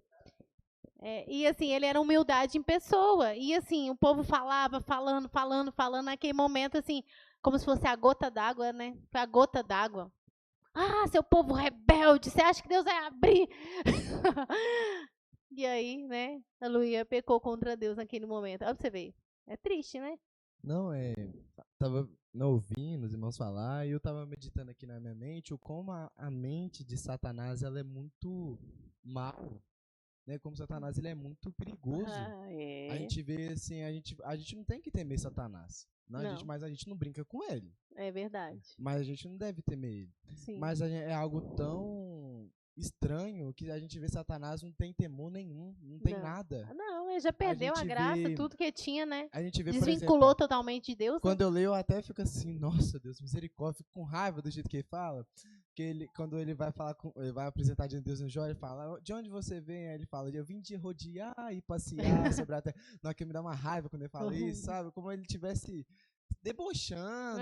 E assim, ele era humildade em pessoa. E assim, o povo falava, falando, naquele momento, assim, como se fosse a gota d'água, né? Foi a gota d'água. Ah, seu povo rebelde, você acha que Deus vai abrir? E aí, né, a Luia pecou contra Deus naquele momento. Olha pra você ver. É triste, né? Não, tava ouvindo os irmãos falar e eu tava meditando aqui na minha mente como a mente de Satanás, ela é muito mal. Né, como Satanás ele é muito perigoso. A gente vê assim, a gente não tem que temer Satanás. Não. Mas a gente não brinca com ele. É verdade. Mas a gente não deve temer ele. Sim. Mas é algo tão estranho que a gente vê Satanás não tem temor nenhum, não tem nada. Não, ele já perdeu a graça, tudo que tinha, né? A gente vê, desvinculou, por exemplo, totalmente de Deus. Quando eu leio, eu até fico assim, nossa Deus, misericórdia, fico com raiva do jeito que ele fala. Que quando ele vai falar ele vai apresentar diante de Deus no Jó, ele fala, de onde você vem? Aí ele fala, eu vim de rodear e passear sobre a terra. Não, que me dá uma raiva quando ele fala isso, sabe? Como ele tivesse debochando.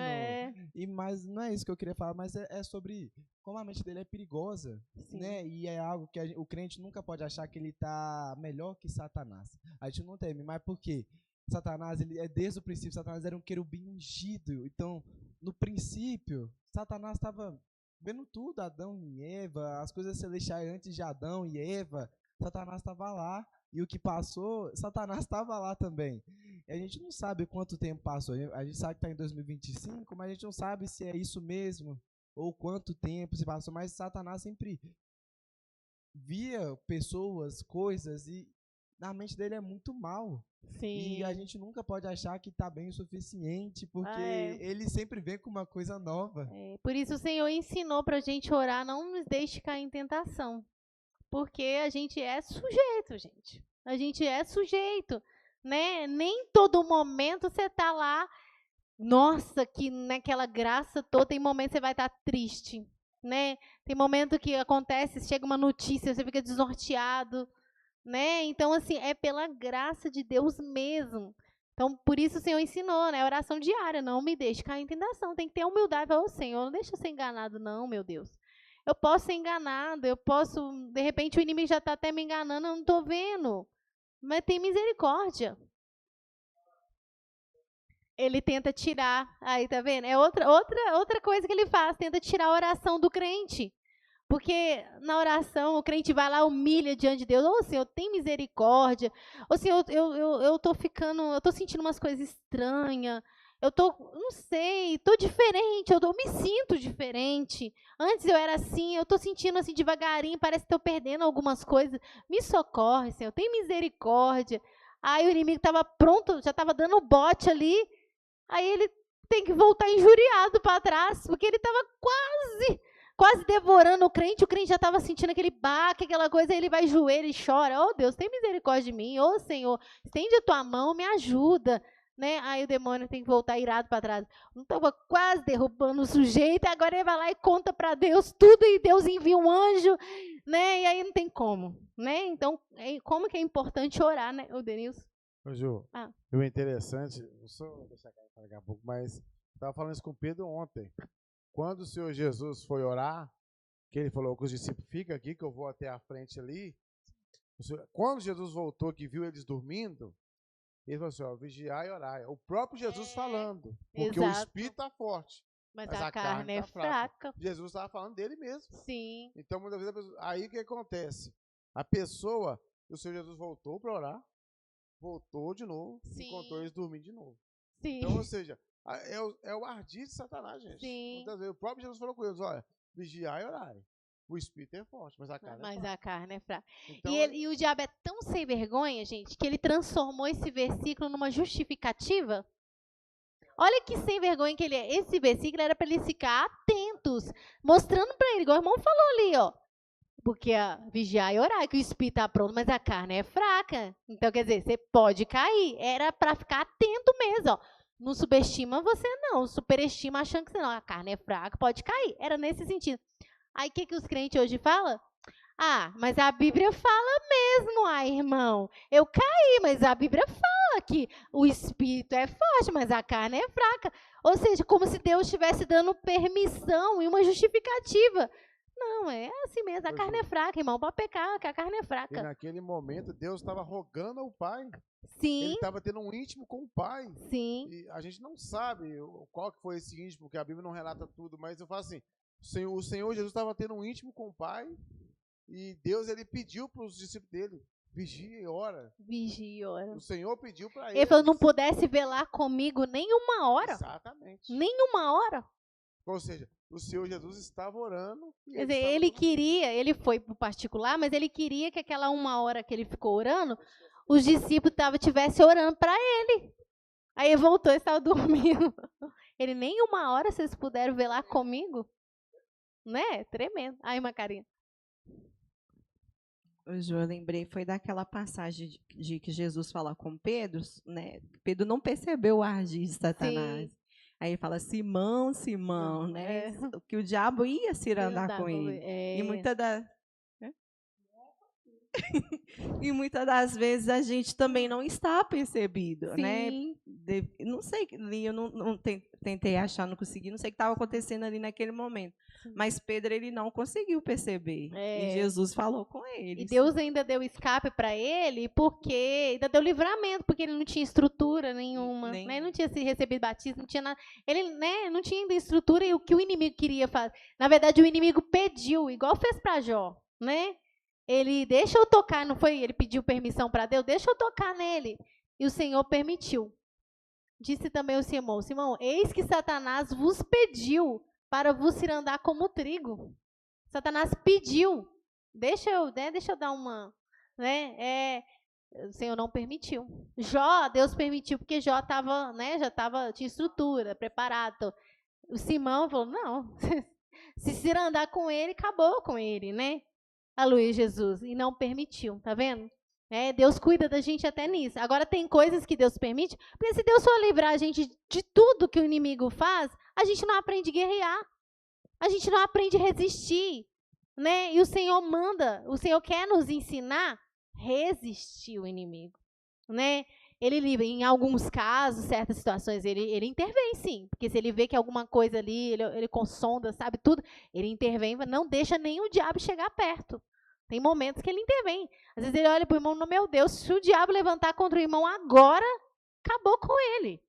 Mas não é isso que eu queria falar, mas é sobre como a mente dele é perigosa. Sim. Né? E é algo que o crente nunca pode achar que ele tá melhor que Satanás. A gente não teme, mas por quê? Satanás, desde o princípio, Satanás era um querubim ungido. Então, no princípio, Satanás estava vendo tudo, Adão e Eva, as coisas celestiais antes de Adão e Eva, Satanás estava lá. E o que passou, Satanás estava lá também. E a gente não sabe quanto tempo passou. A gente sabe que está em 2025, mas a gente não sabe se é isso mesmo, ou quanto tempo se passou. Mas Satanás sempre via pessoas, coisas, e na mente dele é muito mal. Sim. E a gente nunca pode achar que está bem o suficiente, porque ele sempre vem com uma coisa nova. Por isso o Senhor ensinou para a gente orar, não nos deixe cair em tentação. Porque a gente é sujeito, gente. A gente é sujeito, né? Nem todo momento você tá lá, nossa, que naquela graça toda, tem momento que você vai estar triste, né? Tem momento que acontece, chega uma notícia, você fica desnorteado, né? Então, assim, é pela graça de Deus mesmo. Então, por isso o Senhor ensinou, né? Oração diária, não me deixe cair em tentação. Tem que ter humildade para o Senhor, não deixa eu ser enganado, não, meu Deus. Eu posso ser enganado, de repente o inimigo já está até me enganando, eu não estou vendo. Mas tem misericórdia. Ele tenta tirar, aí tá vendo? É outra coisa que ele faz, tenta tirar a oração do crente. Porque na oração o crente vai lá, humilha diante de Deus. Ô Senhor, tem misericórdia. Ô Senhor, eu tô sentindo umas coisas estranhas. Não sei, tô diferente, eu me sinto diferente. Antes eu era assim, eu tô sentindo assim devagarinho, parece que tô perdendo algumas coisas. Me socorre, Senhor, tem misericórdia. Aí o inimigo estava pronto, já estava dando bote ali. Aí ele tem que voltar injuriado para trás, porque ele estava quase devorando o crente já estava sentindo aquele baque, aquela coisa, aí ele vai joelho e chora. Oh Deus, tem misericórdia de mim, oh Senhor, estende a tua mão, me ajuda. né? Aí o demônio tem que voltar irado para trás. Não estava quase derrubando o sujeito, agora ele vai lá e conta para Deus tudo e Deus envia um anjo, né? E aí não tem como, né? Então, como que é importante orar, né, o Denilson? Ô, Ju, o interessante, não sou deixar daqui a pouco, mas estava falando isso com o Pedro ontem. Quando o Senhor Jesus foi orar, que ele falou com os discípulos, fica aqui que eu vou até a frente ali. Quando Jesus voltou, que viu eles dormindo, ele falou assim, ó, vigiar e orar. É o próprio Jesus falando, porque o espírito está forte, mas a carne é fraca. Jesus estava falando dele mesmo. Sim. Então, muitas vezes, aí o que acontece? A pessoa, o Senhor Jesus voltou para orar, voltou de novo, encontrou eles dormindo de novo. Sim. Então, ou seja, é o ardid de Satanás, gente. Sim. Muitas vezes, o próprio Jesus falou com eles, olha, vigiar e orar. O espírito é forte, mas a carne é fraca. Mas a carne é fraca. Então, e o diabo é tão sem vergonha, gente, que ele transformou esse versículo numa justificativa. Olha que sem vergonha que ele é. Esse versículo era para eles ficar atentos, mostrando para ele, igual o irmão falou ali, ó. Porque vigiar e orar, que o espírito está pronto, mas a carne é fraca. Então, quer dizer, você pode cair. Era para ficar atento mesmo, ó. Não subestima você, não. Superestima achando que não. A carne é fraca, pode cair. Era nesse sentido. Aí, o que os crentes hoje falam? Mas a Bíblia fala mesmo, irmão. Eu caí, mas a Bíblia fala que o espírito é forte, mas a carne é fraca. Ou seja, como se Deus estivesse dando permissão e uma justificativa. Não, é assim mesmo. A carne é fraca, irmão. Pode pecar, que a carne é fraca. E naquele momento, Deus estava rogando ao Pai. Sim. Ele estava tendo um íntimo com o Pai. Sim. E a gente não sabe qual que foi esse íntimo, porque a Bíblia não relata tudo, mas eu falo assim, o Senhor Jesus estava tendo um íntimo com o Pai e Deus, ele pediu para os discípulos dele, vigia e ora. Vigia e ora. O Senhor pediu para ele falou, não pudesse velar comigo nem uma hora. Exatamente. Nem uma hora. Ou seja, o Senhor Jesus estava orando. Quer dizer, ele queria, ele foi para o particular, mas ele queria que aquela uma hora que ele ficou orando, os discípulos estivessem orando para ele. Aí ele voltou e estava dormindo. Ele, nem uma hora vocês puderam velar comigo? Né? Tremendo. Aí, Macarinha. Hoje eu lembrei, foi daquela passagem de que Jesus fala com Pedro, né? Pedro não percebeu o ardid de Satanás. Sim. Aí ele fala, Simão, Simão, né? Que o diabo ia se andar com ele. E muitas das vezes a gente também não está percebido, sim, né? Não sei, eu não tentei achar, não consegui, não sei o que estava acontecendo ali naquele momento. Sim. Mas Pedro, ele não conseguiu perceber. E Jesus falou com ele. E Deus ainda deu escape para ele, porque ainda deu livramento, porque ele não tinha estrutura nenhuma, né? Ele não tinha se recebido batismo, não tinha nada. Ele, né, não tinha ainda estrutura e o que o inimigo queria fazer. Na verdade, o inimigo pediu, igual fez para Jó, né? Ele, deixa eu tocar, não foi? Ele pediu permissão para Deus, deixa eu tocar nele. E o Senhor permitiu. Disse também o Simão, Simão, eis que Satanás vos pediu para vos ir andar como trigo. Satanás pediu. Deixa eu dar uma, né? O Senhor não permitiu. Jó, Deus permitiu, porque Jó estava, né? Tinha estrutura, preparado. O Simão falou, não, se ir andar com ele, acabou com ele, né? Aleluia, Jesus. E não permitiu, tá vendo? Deus cuida da gente até nisso. Agora, tem coisas que Deus permite, porque se Deus for livrar a gente de tudo que o inimigo faz, a gente não aprende a guerrear. A gente não aprende a resistir, né? E o Senhor quer nos ensinar a resistir o inimigo, né? Ele livra, em alguns casos, certas situações, ele intervém sim, porque se ele vê que alguma coisa ali, ele consonda, sabe tudo, ele intervém, não deixa nem o diabo chegar perto. Tem momentos que ele intervém. Às vezes ele olha para o irmão, meu Deus, se o diabo levantar contra o irmão agora, acabou com ele.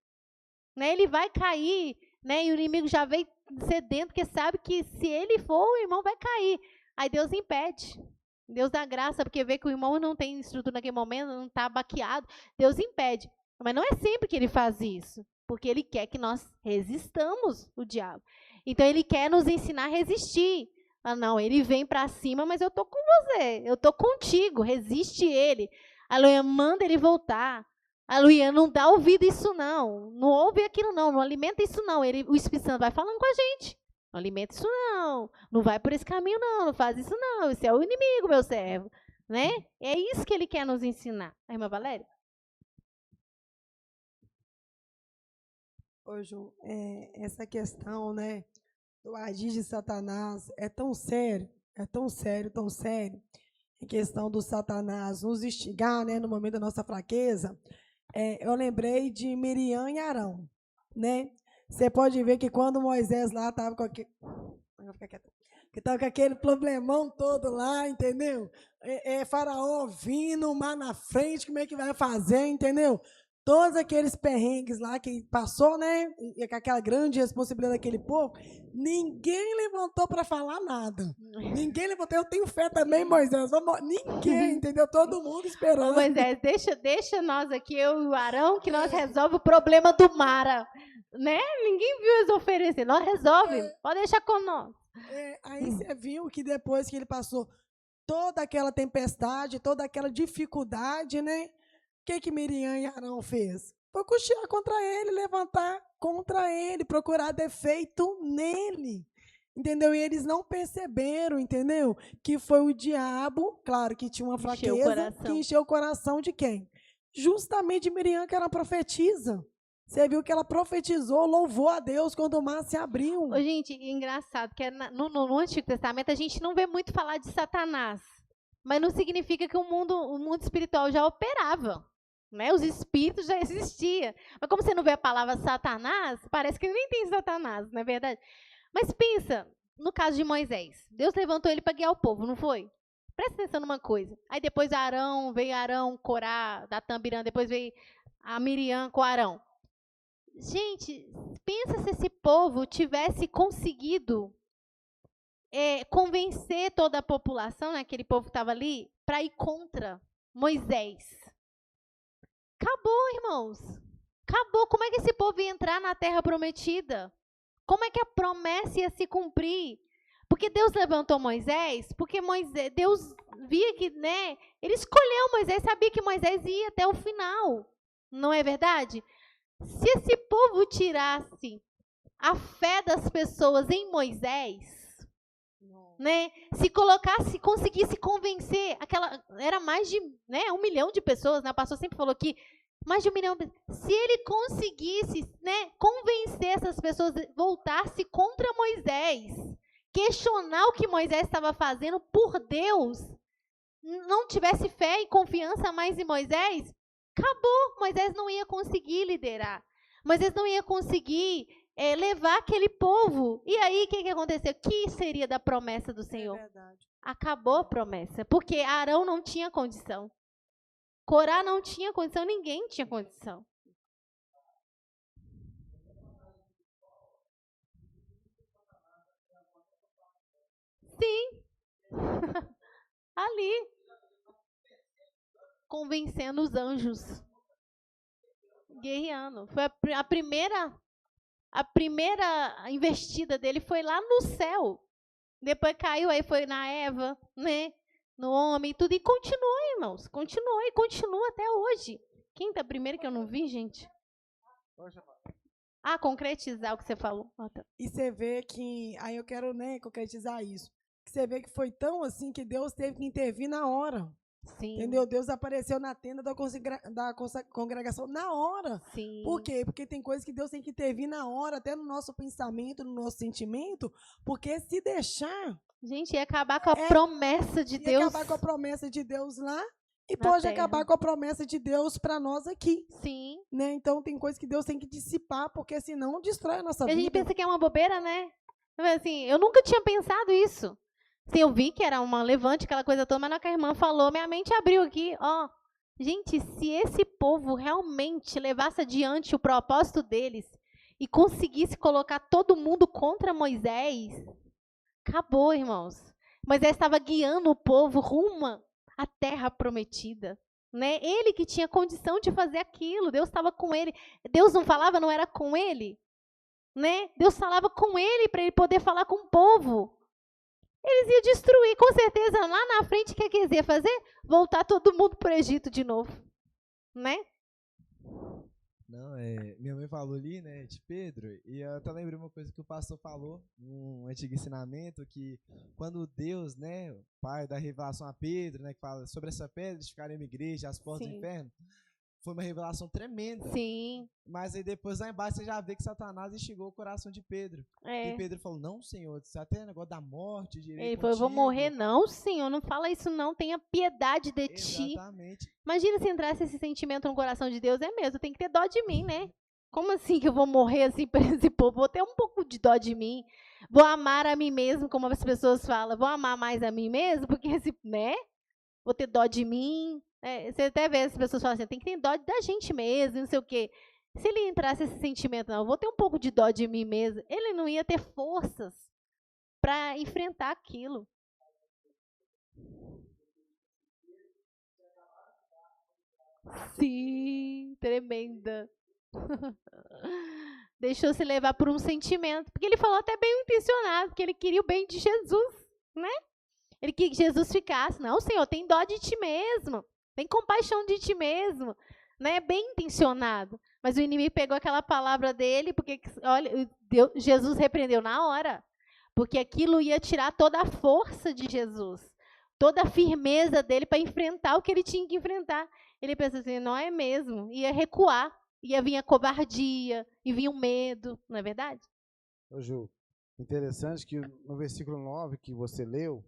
Né? Ele vai cair, né? E o inimigo já veio sedento, porque sabe que se ele for, o irmão vai cair. Aí Deus impede. Deus dá graça, porque vê que o irmão não tem estrutura naquele momento, não está baqueado. Deus impede. Mas não é sempre que ele faz isso, porque ele quer que nós resistamos o diabo. Então, ele quer nos ensinar a resistir. Não, ele vem para cima, mas eu estou com você, eu estou contigo, resiste ele. Aleluia, manda ele voltar. Aleluia, não dá ouvido isso não ouve aquilo não alimenta isso não. O Espírito Santo vai falando com a gente. Não alimenta isso não vai por esse caminho não faz isso não, esse é o inimigo, meu servo. Né? É isso que ele quer nos ensinar. A irmã Valéria? Ô, Ju, essa questão, né, do agir de Satanás é tão sério, tão sério, a questão do Satanás nos instigar, né, no momento da nossa fraqueza. Eu lembrei de Miriam e Arão, né? Você pode ver que quando Moisés lá estava com aquele... que estava com aquele problemão todo lá, entendeu? Faraó vindo, mar na frente, como é que vai fazer, entendeu? Todos aqueles perrengues lá que passou, né? E com aquela grande responsabilidade daquele povo, ninguém levantou para falar nada. Ninguém levantou. Eu tenho fé também, Moisés. Ninguém, entendeu? Todo mundo esperando. Ô, Moisés, deixa nós aqui, eu e o Arão, que nós resolve o problema do mar, né? Ninguém viu eles oferecer. Nós resolve. Pode deixar com nós. Aí você viu que depois que ele passou toda aquela tempestade, toda aquela dificuldade, né? O que Miriam e Arão fez? Foi cochear contra ele, levantar contra ele, procurar defeito nele. Entendeu? E eles não perceberam, entendeu? Que foi o diabo, claro que tinha uma fraqueza, que encheu o coração de quem? Justamente de Miriam, que era profetisa. Você viu que ela profetizou, louvou a Deus quando o mar se abriu. Ô, gente, engraçado, que no Antigo Testamento a gente não vê muito falar de Satanás. Mas não significa que o mundo espiritual já operava. Né? Os espíritos já existiam. Mas como você não vê a palavra Satanás, parece que nem tem Satanás, não é verdade? Mas pensa, no caso de Moisés, Deus levantou ele para guiar o povo, não foi? Presta atenção numa coisa. Aí depois veio Arão, Corá, Datã, Abirã, depois veio a Miriam com Arão. Gente, pensa se esse povo tivesse conseguido convencer toda a população, né, aquele povo que estava ali, para ir contra Moisés. Acabou, irmãos. Acabou. Como é que esse povo ia entrar na terra prometida? Como é que a promessa ia se cumprir? Porque Deus levantou Moisés, porque Deus via que, né, ele escolheu Moisés, sabia que Moisés ia até o final. Não é verdade? Se esse povo tirasse a fé das pessoas em Moisés, né, se conseguisse convencer, era mais de 1 milhão de pessoas, né, o pastor sempre falou que mais de 1 milhão, se ele conseguisse, né, convencer essas pessoas a voltar-se contra Moisés, questionar o que Moisés estava fazendo por Deus, não tivesse fé e confiança mais em Moisés, acabou. Moisés não ia conseguir liderar. Moisés não ia conseguir levar aquele povo. E aí, o que aconteceu? O que seria da promessa do Senhor? É verdade. Acabou a promessa, porque Arão não tinha condição. Corá não tinha condição, ninguém tinha condição. Sim. Ali. Convencendo os anjos. Guerreando. Foi a primeira investida dele foi lá no céu. Depois caiu, aí foi na Eva, né? No homem, tudo. E continuou, irmãos. Continuou e continua até hoje. Quem tá primeiro que eu não vi, gente? Concretizar o que você falou. Tá. E você vê que... Aí eu quero, né, concretizar isso. Você vê que foi tão assim que Deus teve que intervir na hora. Sim. Entendeu? Deus apareceu na tenda da congregação na hora. Sim. Por quê? Porque tem coisas que Deus tem que intervir na hora, até no nosso pensamento, no nosso sentimento, porque se deixar... Gente, ia acabar com a promessa de Deus. Ia acabar com a promessa de Deus lá e pode acabar com a promessa de Deus para nós aqui. Sim. Né? Então, tem coisas que Deus tem que dissipar, porque senão destrói a nossa vida. A gente pensa que é uma bobeira, né? Assim, eu nunca tinha pensado isso. Sim, eu vi que era uma levante, aquela coisa toda, mas na que a irmã falou, minha mente abriu aqui. Gente, se esse povo realmente levasse adiante o propósito deles e conseguisse colocar todo mundo contra Moisés, acabou, irmãos. Moisés estava guiando o povo rumo à terra prometida. Né? Ele que tinha condição de fazer aquilo, Deus estava com ele. Deus não falava, não era com ele? Né? Deus falava com ele para ele poder falar com o povo. Eles iam destruir, com certeza, lá na frente, o que eles iam fazer? Voltar todo mundo para o Egito de novo. Né? Não, minha mãe falou ali, né, de Pedro, e eu até lembrei uma coisa que o pastor falou, num antigo ensinamento, que quando Deus, né, o pai dá revelação a Pedro, né, que fala sobre essa pedra, edificarei uma igreja, as portas do inferno, foi uma revelação tremenda. Sim. Mas aí depois lá embaixo você já vê que Satanás instigou o coração de Pedro. E Pedro falou, não, Senhor, isso até é negócio da morte. Ele falou, eu vou morrer. Não, Senhor, não fala isso não, tenha piedade de ti. Exatamente. Imagina se entrasse esse sentimento no coração de Deus, é mesmo, tem que ter dó de mim, né? Como assim que eu vou morrer assim por esse povo? Vou ter um pouco de dó de mim. Vou amar a mim mesmo, como as pessoas falam. Vou amar mais a mim mesmo, porque, né? Vou ter dó de mim. Você até vê as pessoas falam assim, tem que ter dó da gente mesmo, não sei o quê. Se ele entrasse esse sentimento, não, vou ter um pouco de dó de mim mesmo, ele não ia ter forças para enfrentar aquilo. Sim, tremenda. Deixou-se levar por um sentimento, porque ele falou até bem intencionado, porque ele queria o bem de Jesus, né? Ele queria que Jesus ficasse. Não, Senhor, tem dó de ti mesmo, tem compaixão de ti mesmo, né? Bem intencionado. Mas o inimigo pegou aquela palavra dele, porque, olha, Jesus repreendeu na hora, porque aquilo ia tirar toda a força de Jesus, toda a firmeza dele para enfrentar o que ele tinha que enfrentar. Ele pensou assim, não é mesmo, ia recuar. Ia vir a covardia, e vinha o medo, não é verdade? Ô Ju, interessante que no versículo 9 que você leu,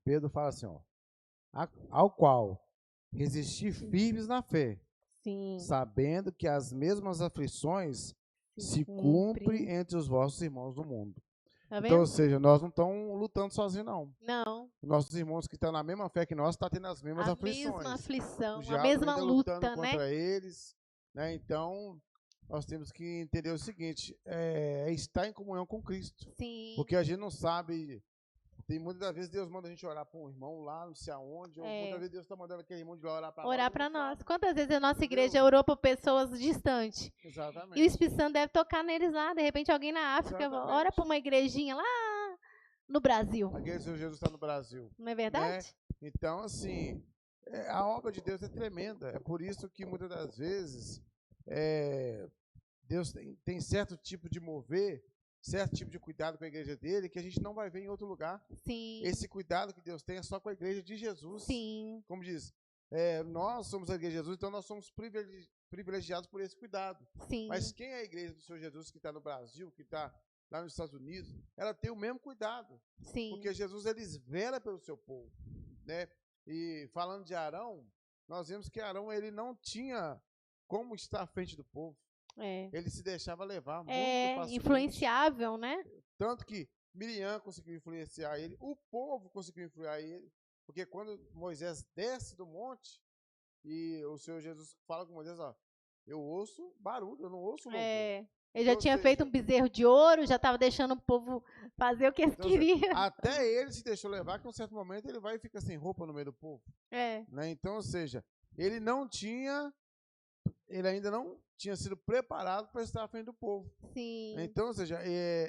Pedro fala assim, ó, ao qual resistir firmes na fé, sim, sabendo que as mesmas aflições se cumprem entre os vossos irmãos do mundo. Tá então, ou seja, nós não estamos lutando sozinhos, não. Não. Nossos irmãos que estão na mesma fé que nós estão tendo as mesmas aflições. A mesma aflição, a mesma luta, né? Contra eles. Né? Então, nós temos que entender o seguinte, é estar em comunhão com Cristo. Sim. Porque a gente não sabe, tem muitas vezes Deus manda a gente orar para um irmão lá, não sei aonde, ou muitas vezes Deus está mandando aquele irmão de lá orar para nós. Orar para nós. Quantas vezes a nossa igreja orou para pessoas distantes? Exatamente. E o Espírito Santo deve tocar neles lá, de repente alguém na África, ora para uma igrejinha lá no Brasil. A igreja de Jesus está no Brasil. Não é verdade? Né? Então, assim, a obra de Deus é tremenda. É por isso que muitas das vezes Deus tem certo tipo de mover, certo tipo de cuidado com a igreja dele que a gente não vai ver em outro lugar. Sim. Esse cuidado que Deus tem é só com a igreja de Jesus. Sim. Como diz, nós somos a igreja de Jesus, então nós somos privilegiados por esse cuidado. Sim. Mas quem é a igreja do Senhor Jesus que está no Brasil, que está lá nos Estados Unidos, ela tem o mesmo cuidado. Sim. Porque Jesus, ele vela pelo seu povo. Né? E falando de Arão, nós vemos que Arão, ele não tinha como estar à frente do povo. Ele se deixava levar muito facilmente. Influenciável, né? Tanto que Miriam conseguiu influenciar ele, o povo conseguiu influenciar ele, porque quando Moisés desce do monte, e o Senhor Jesus fala com Moisés, ó, eu ouço barulho, eu não ouço louvor. Ele já tinha feito um bezerro de ouro, já estava deixando o povo fazer o que eles queriam. Até ele se deixou levar, que em um certo momento ele vai e fica sem roupa no meio do povo. Né? Então, ou seja, ele ainda não tinha sido preparado para estar à frente do povo. Sim. Então, ou seja,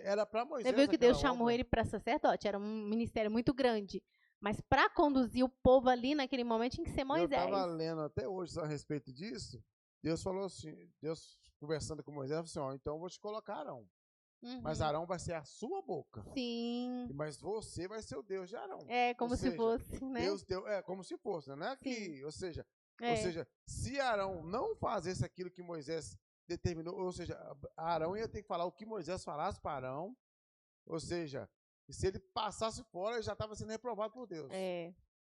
era para Moisés. Você viu que Deus chamou ele para sacerdote, era um ministério muito grande. Mas para conduzir o povo ali naquele momento tinha que ser Moisés. Eu estava lendo até hoje a respeito disso. Deus falou assim, Deus conversando com Moisés, falou assim, então eu vou te colocar Arão. Mas Arão vai ser a sua boca. Sim. Mas você vai ser o Deus de Arão. Como se fosse, né? Deus deu, como se fosse, né? Que, ou seja, se Arão não fizesse aquilo que Moisés determinou, ou seja, Arão ia ter que falar o que Moisés falasse para Arão, ou seja, se ele passasse fora, ele já estava sendo reprovado por Deus.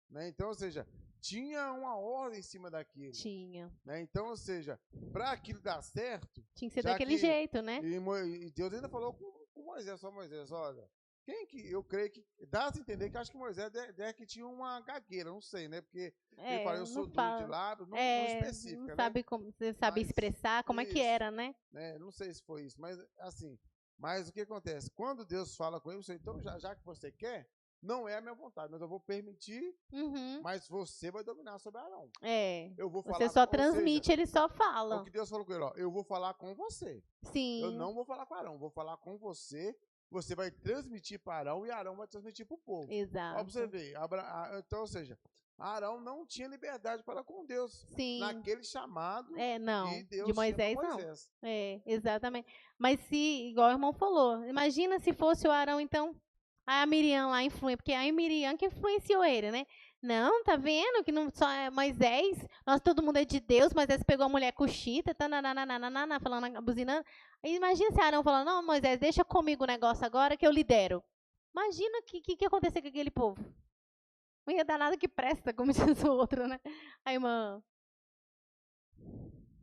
Né? Então, ou seja, tinha uma ordem em cima daquilo. Tinha. Né? Então, ou seja, para aquilo dar certo... Tinha que ser daquele jeito, né? E Deus ainda falou com Moisés, só Moisés, olha, eu creio que dá a entender que acho que Moisés deve que tinha uma gagueira, não sei, né? Porque ele fala, eu sou duro de lábio, não específica, não sabe como, você sabe expressar, como é que era, né? Não sei se foi isso, mas assim, mas o que acontece? Quando Deus fala com ele, então já que você quer, não é a minha vontade, mas eu vou permitir, mas você vai dominar sobre Arão. Eu vou falar você só transmite, ele só fala. O que Deus falou com ele, ó, eu vou falar com você. Sim. Eu não vou falar com Arão, vou falar com você. Você vai transmitir para Arão e Arão vai transmitir para o povo. Exato. Ó, pra você ver. Então, ou seja, Arão não tinha liberdade para com Deus. Sim. Naquele chamado de Moisés, não. Exatamente. Mas se, igual o irmão falou, imagina se fosse o Arão, então, Aí a Miriam lá porque a Miriam que influenciou ele, né? Não, tá vendo que não só é Moisés, todo mundo é de Deus, Moisés pegou a mulher cuxita, falando, buzinando. Aí imagina se Arão falando, não, Moisés, deixa comigo o negócio agora que eu lidero. Imagina o que ia acontecer com aquele povo. Não ia dar nada que presta, como diz o outro, né? Aí, irmã.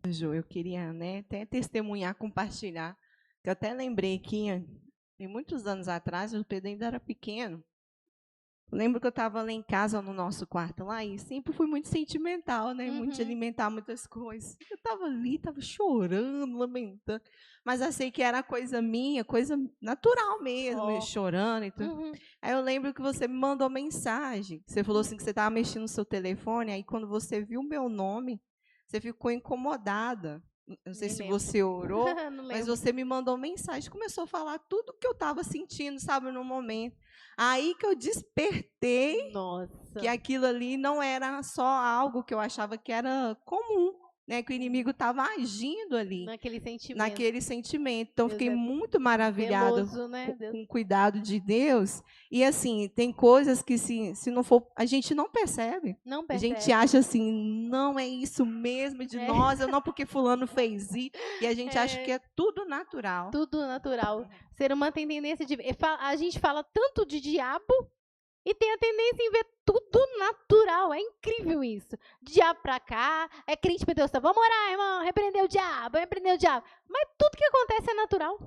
Eu queria, né, até testemunhar, compartilhar. Eu até lembrei que, tem muitos anos atrás, o Pedro ainda era pequeno. Eu lembro que eu estava lá em casa, no nosso quarto lá, e sempre fui muito sentimental, né? Muito de alimentar muitas coisas. Eu estava ali, estava chorando, lamentando. Mas eu sei que era coisa minha, coisa natural mesmo, chorando e tudo. Aí eu lembro que você me mandou mensagem. Você falou assim que você estava mexendo no seu telefone, aí quando você viu o meu nome, você ficou incomodada. Não sei se você orou, mas você me mandou mensagem, começou a falar tudo o que eu estava sentindo, sabe, no momento. Aí que eu despertei que aquilo ali não era só algo que eu achava que era comum, né, que o inimigo estava agindo ali. Naquele sentimento. Então, fiquei muito maravilhada com o cuidado de Deus. E, assim, tem coisas que, se não for, a gente não percebe. Não percebe. A gente acha assim, não é isso mesmo de nós, não porque fulano fez isso. E a gente acha que é tudo natural. Tudo natural. O ser humano tem tendência de... A gente fala tanto de diabo e tem a tendência em ver tudo natural. É incrível isso. Diabo pra cá, é crente pentecostal. Vamos orar, irmão, repreender o diabo, repreender o diabo. Mas tudo que acontece é natural.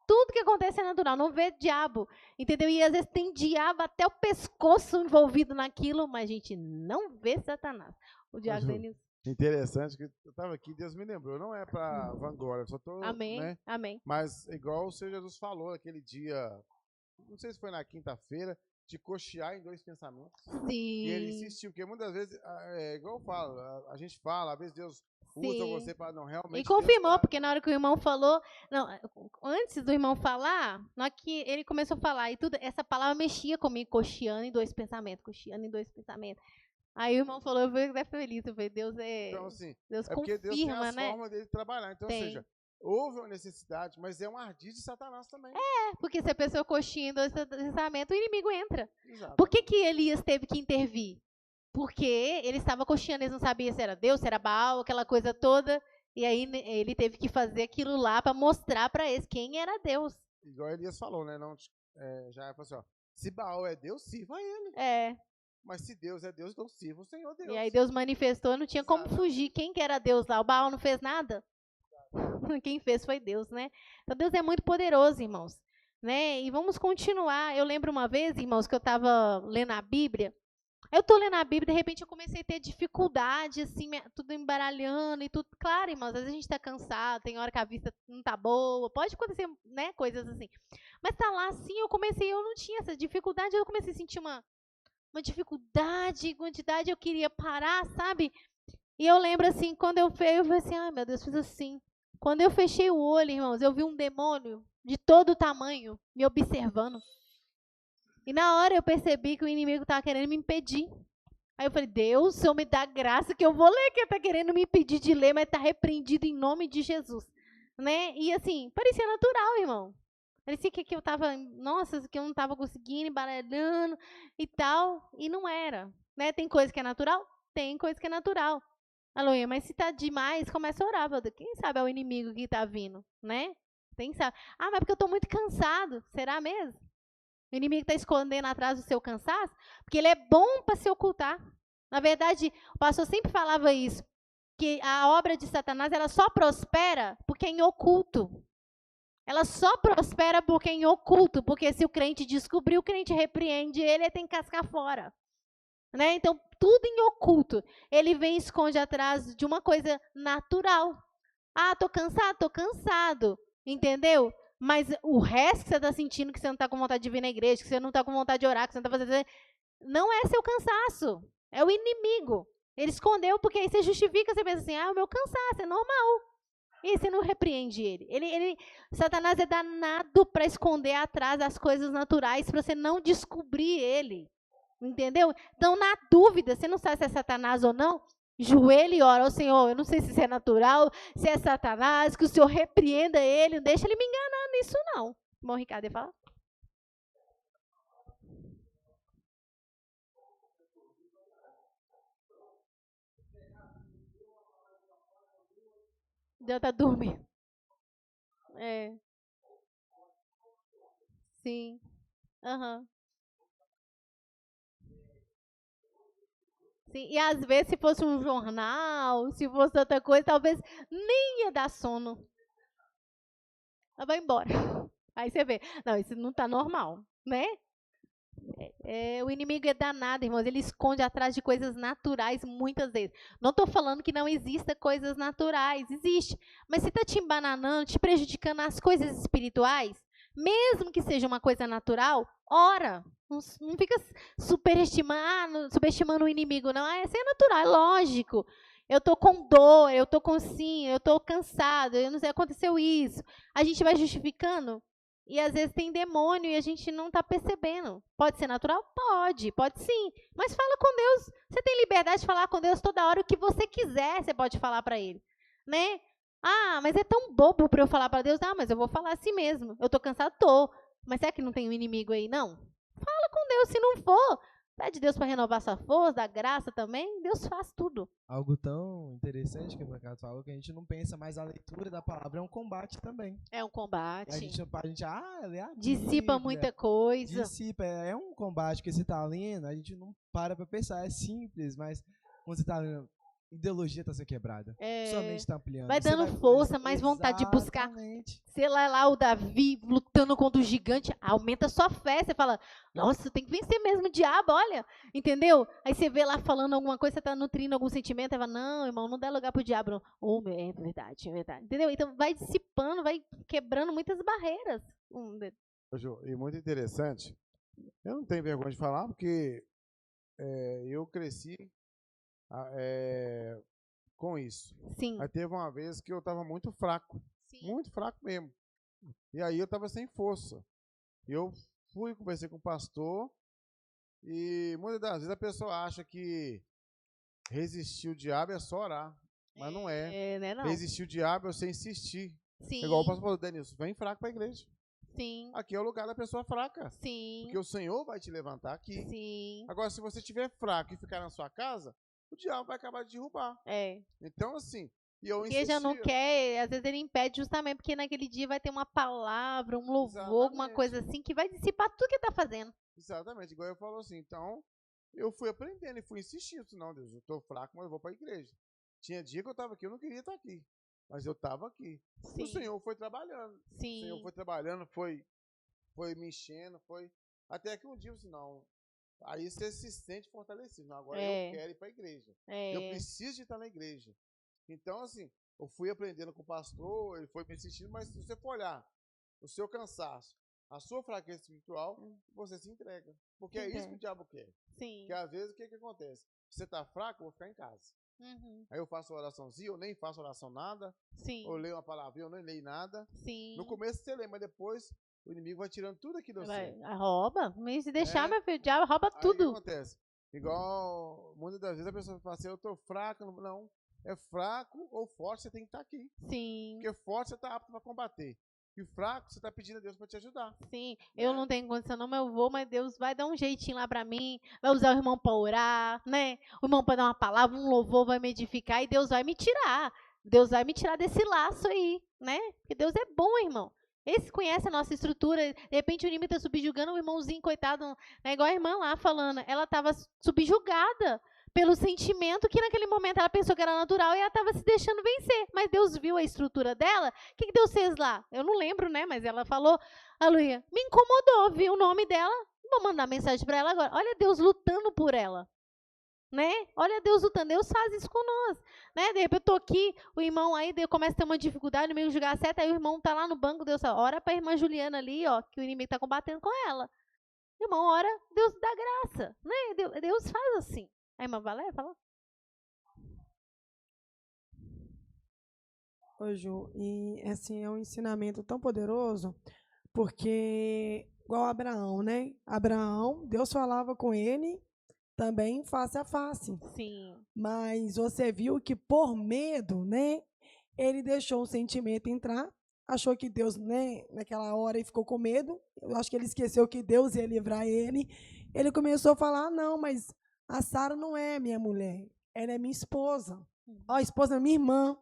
Tudo que acontece é natural. Não vê diabo, entendeu? E às vezes tem diabo até o pescoço envolvido naquilo, mas a gente não vê Satanás. O diabo Denilson. Interessante que eu estava aqui, Deus me lembrou. Não é para vanglória, só tô, amém, né? Amém. Mas igual o Senhor Jesus falou aquele dia, não sei se foi na quinta-feira, de cochear em 2 pensamentos. Sim. E ele insistiu, porque muitas vezes, igual eu falo, a gente fala, às vezes Deus usa você para não realmente... E confirmou, porque na hora que o irmão falou, não, antes do irmão falar, na hora que ele começou a falar, e tudo, essa palavra mexia comigo, cocheando em 2 pensamentos, cocheando em 2 pensamentos. Aí o irmão falou, eu fui até feliz, eu falei, Deus então, assim, Deus porque confirma, Deus tem as né? formas dele trabalhar. Então, ou seja, houve uma necessidade, mas é um ardid de Satanás também. Porque se a pessoa coxinha em 2 pensamentos, o inimigo entra. Exato. Por que Elias teve que intervir? Porque ele estava coxinhando, eles não sabiam se era Deus, se era Baal, aquela coisa toda. E aí ele teve que fazer aquilo lá para mostrar para eles quem era Deus. Igual Elias falou, né? Não, já falou assim, ó, se Baal é Deus, sirva a ele. Mas se Deus é Deus, então sirva o Senhor Deus. E aí Deus manifestou, não tinha como fugir. Quem que era Deus lá? O Baal não fez nada? Quem fez foi Deus, né? Então Deus é muito poderoso, irmãos. Né? E vamos continuar. Eu lembro uma vez, irmãos, que eu estava lendo a Bíblia. Eu estou lendo a Bíblia, de repente eu comecei a ter dificuldade, assim, tudo embaralhando e tudo. Claro, irmãos, às vezes a gente está cansado, tem hora que a vista não está boa, pode acontecer, né, coisas assim. Mas tá lá, assim, eu não tinha essa dificuldade, eu comecei a sentir uma dificuldade, quantidade, eu queria parar, sabe? E eu lembro, assim, quando eu falei assim, ai, meu Deus, fiz assim. Quando eu fechei o olho, irmãos, eu vi um demônio de todo tamanho me observando. E na hora eu percebi que o inimigo estava querendo me impedir. Aí eu falei, Deus, Senhor, me dá graça que eu vou ler, que ele está querendo me impedir de ler, mas está repreendido em nome de Jesus. Né? E assim, parecia natural, irmão. Parecia que eu estava, nossa, que eu não estava conseguindo, embaralhando e tal. E não era. Né? Tem coisa que é natural? Tem coisa que é natural. Aleluia, mas se está demais, começa a orar. Quem sabe é o inimigo que está vindo, né? Quem sabe? Ah, mas porque eu estou muito cansado. Será mesmo? O inimigo está escondendo atrás do seu cansaço? Porque ele é bom para se ocultar. Na verdade, o pastor sempre falava isso, que a obra de Satanás ela só prospera porque é em oculto. Ela só prospera porque é em oculto, porque se o crente descobrir, o crente repreende ele tem que cascar fora. Né? Então, tudo em oculto. Ele vem e esconde atrás de uma coisa natural. Ah, estou cansado. Entendeu? Mas o resto que você está sentindo, que você não está com vontade de vir na igreja, que você não está com vontade de orar, que você não está fazendo... Não é seu cansaço. É o inimigo. Ele escondeu porque aí você justifica, você pensa assim, o meu cansaço, é normal. E você não repreende ele. Satanás é danado para esconder atrás das coisas naturais, para você não descobrir ele. Entendeu? Então, na dúvida, você não sabe se é Satanás ou não, joelho e ora, Senhor, eu não sei se isso é natural, se é Satanás, que o Senhor repreenda ele, não deixa ele me enganar nisso, não. Bom, Ricardo, ia falar? Já tá dormindo. É. Sim. Aham. Sim, e às vezes se fosse um jornal, se fosse outra coisa, talvez nem ia dar sono. Ela vai embora. Aí você vê, não, isso não tá normal, né? O inimigo é danado, irmãos, ele esconde atrás de coisas naturais muitas vezes. Não estou falando que não exista coisas naturais, existe. Mas se está te embananando, te prejudicando as coisas espirituais, mesmo que seja uma coisa natural, ora. Não fica subestimando o inimigo, não. Isso é natural, é lógico. Eu estou com dor, eu estou com sim, eu estou cansado, eu não sei, aconteceu isso. A gente vai justificando. E às vezes tem demônio e a gente não está percebendo. Pode ser natural? Pode sim. Mas fala com Deus. Você tem liberdade de falar com Deus toda hora o que você quiser, você pode falar para Ele. Né? Ah, mas é tão bobo para eu falar para Deus. Ah, mas eu vou falar assim mesmo. Eu estou cansado? Tô. Mas será que não tem um inimigo aí? Não. Fala com Deus, se não for. Pede Deus para renovar sua força, dar graça também. Deus faz tudo. Algo tão interessante que o mercado falou que a gente não pensa, mas a leitura da palavra é um combate também. É um combate. A gente lê a dissipa Bíblia, muita coisa. Dissipa, é um combate que você está lendo, a gente não para pensar, é simples, mas quando você está lendo, a ideologia está sendo quebrada. Sua mente está ampliando. Vai dando força, mais vontade de buscar. Sei lá, o Davi lutando contra o gigante, aumenta a sua fé. Você fala, nossa, tem que vencer mesmo o diabo, olha. Entendeu? Aí você vê lá falando alguma coisa, você está nutrindo algum sentimento, aí fala, não, irmão, não dá lugar pro diabo, não. Oh, é verdade. Entendeu? Então vai dissipando, vai quebrando muitas barreiras. E muito interessante, eu não tenho vergonha de falar, porque eu cresci com isso. Sim. Aí teve uma vez que eu estava muito fraco. Sim. Muito fraco mesmo. E aí eu estava sem força. Eu conversei com o pastor, e muitas das vezes a pessoa acha que resistir o diabo é só orar. Mas não é. Não. Resistir o diabo é você insistir. Sim. Igual o pastor falou, Denilson, vem fraco para a igreja. Sim. Aqui é o lugar da pessoa fraca. Sim. Porque o Senhor vai te levantar aqui. Sim. Agora, se você estiver fraco e ficar na sua casa, o diabo vai acabar de derrubar. Então, assim, porque já não quer, às vezes ele impede justamente porque naquele dia vai ter uma palavra, um louvor, alguma coisa assim, que vai dissipar tudo que está fazendo. Exatamente, igual eu falo assim, então, eu fui aprendendo e fui insistindo, não, Deus, eu estou fraco, mas eu vou para a igreja. Tinha dia que eu estava aqui, eu não queria estar aqui, mas eu estava aqui. Sim. O Senhor foi trabalhando. Sim. O Senhor foi trabalhando, foi me enchendo, até que um dia eu disse, não, aí você se sente fortalecido. Não, agora eu quero ir para a igreja. Eu preciso de estar na igreja. Então, assim, eu fui aprendendo com o pastor, ele foi me insistindo, mas se você for olhar o seu cansaço, a sua fraqueza espiritual, você se entrega. Porque é isso que o diabo quer. Sim. Porque às vezes o que acontece? Você está fraco, eu vou ficar em casa. Uhum. Aí eu faço oraçãozinha, eu nem faço oração nada. Sim. Eu leio uma palavrinha, eu nem leio nada. Sim. No começo você lê, mas depois o inimigo vai tirando tudo aquilo de você. Rouba. Mas se deixar, meu filho, o diabo rouba tudo. Aí o que acontece? Igual, muitas das vezes a pessoa fala assim, eu tô fraco, não. É fraco ou forte, você tem que estar aqui. Sim. Porque forte você está apto para combater. E fraco, você está pedindo a Deus para te ajudar. Sim. Eu não tenho condição não, mas eu vou, mas Deus vai dar um jeitinho lá para mim, vai usar o irmão para orar, né? O irmão para dar uma palavra, um louvor vai me edificar e Deus vai me tirar. Deus vai me tirar desse laço aí, né? Porque Deus é bom, irmão. Esse conhece a nossa estrutura, de repente o inimigo está subjugando o irmãozinho, coitado, né? Igual a irmã lá falando, ela estava subjugada pelo sentimento que naquele momento ela pensou que era natural e ela estava se deixando vencer. Mas Deus viu a estrutura dela. O que Deus fez lá? Eu não lembro, né? Mas ela falou, aleluia, me incomodou, viu o nome dela. Vou mandar mensagem para ela agora. Olha Deus lutando por ela. Né? Olha Deus lutando. Deus faz isso com nós. Né? De repente eu tô aqui, o irmão aí começa a ter uma dificuldade no meio de jogar a seta, aí o irmão tá lá no banco, Deus fala, ora para a irmã Juliana ali, ó, que o inimigo está combatendo com ela. Irmão, ora, Deus dá graça. Né? Deus faz assim. A irmã Valéria fala. Ô, Ju, e assim, é um ensinamento tão poderoso, porque, igual Abraão, né? Abraão, Deus falava com ele também face a face. Sim. Mas você viu que por medo, né? Ele deixou o sentimento entrar, achou que Deus, né? Naquela hora ele ficou com medo. Eu acho que ele esqueceu que Deus ia livrar ele. Ele começou a falar, não, mas a Sara não é minha mulher, ela é minha esposa. Ó, a esposa é minha irmã.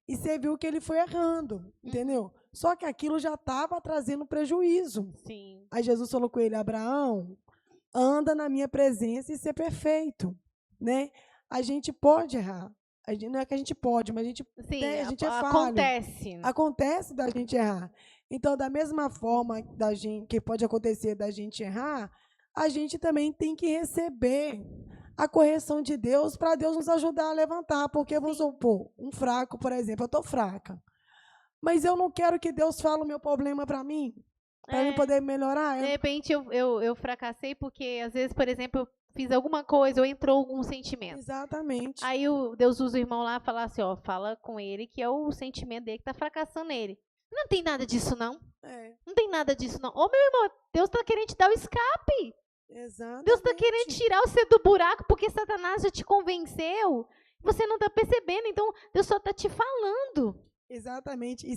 E você viu que ele foi errando, entendeu? Só que aquilo já estava trazendo prejuízo. Sim. Aí Jesus falou com ele, Abraão, anda na minha presença e ser perfeito, né? A gente pode errar. Não é que a gente pode, mas a gente é falho. Acontece. Acontece da gente errar. Então, da mesma forma que pode acontecer da gente errar, a gente também tem que receber a correção de Deus para Deus nos ajudar a levantar. Porque, vamos supor, um fraco, por exemplo, eu estou fraca. Mas eu não quero que Deus fale o meu problema para mim, para eu poder melhorar. De repente, eu fracassei porque, às vezes, por exemplo, eu fiz alguma coisa ou entrou algum sentimento. Exatamente. Aí Deus usa o irmão lá e fala assim, ó, fala com ele que é o sentimento dele que está fracassando nele. Não tem nada disso, não. Não tem nada disso, não. Ô, meu irmão, Deus está querendo te dar o escape. Exatamente. Deus está querendo tirar você do buraco porque Satanás já te convenceu. Você não está percebendo, então Deus só está te falando. Exatamente.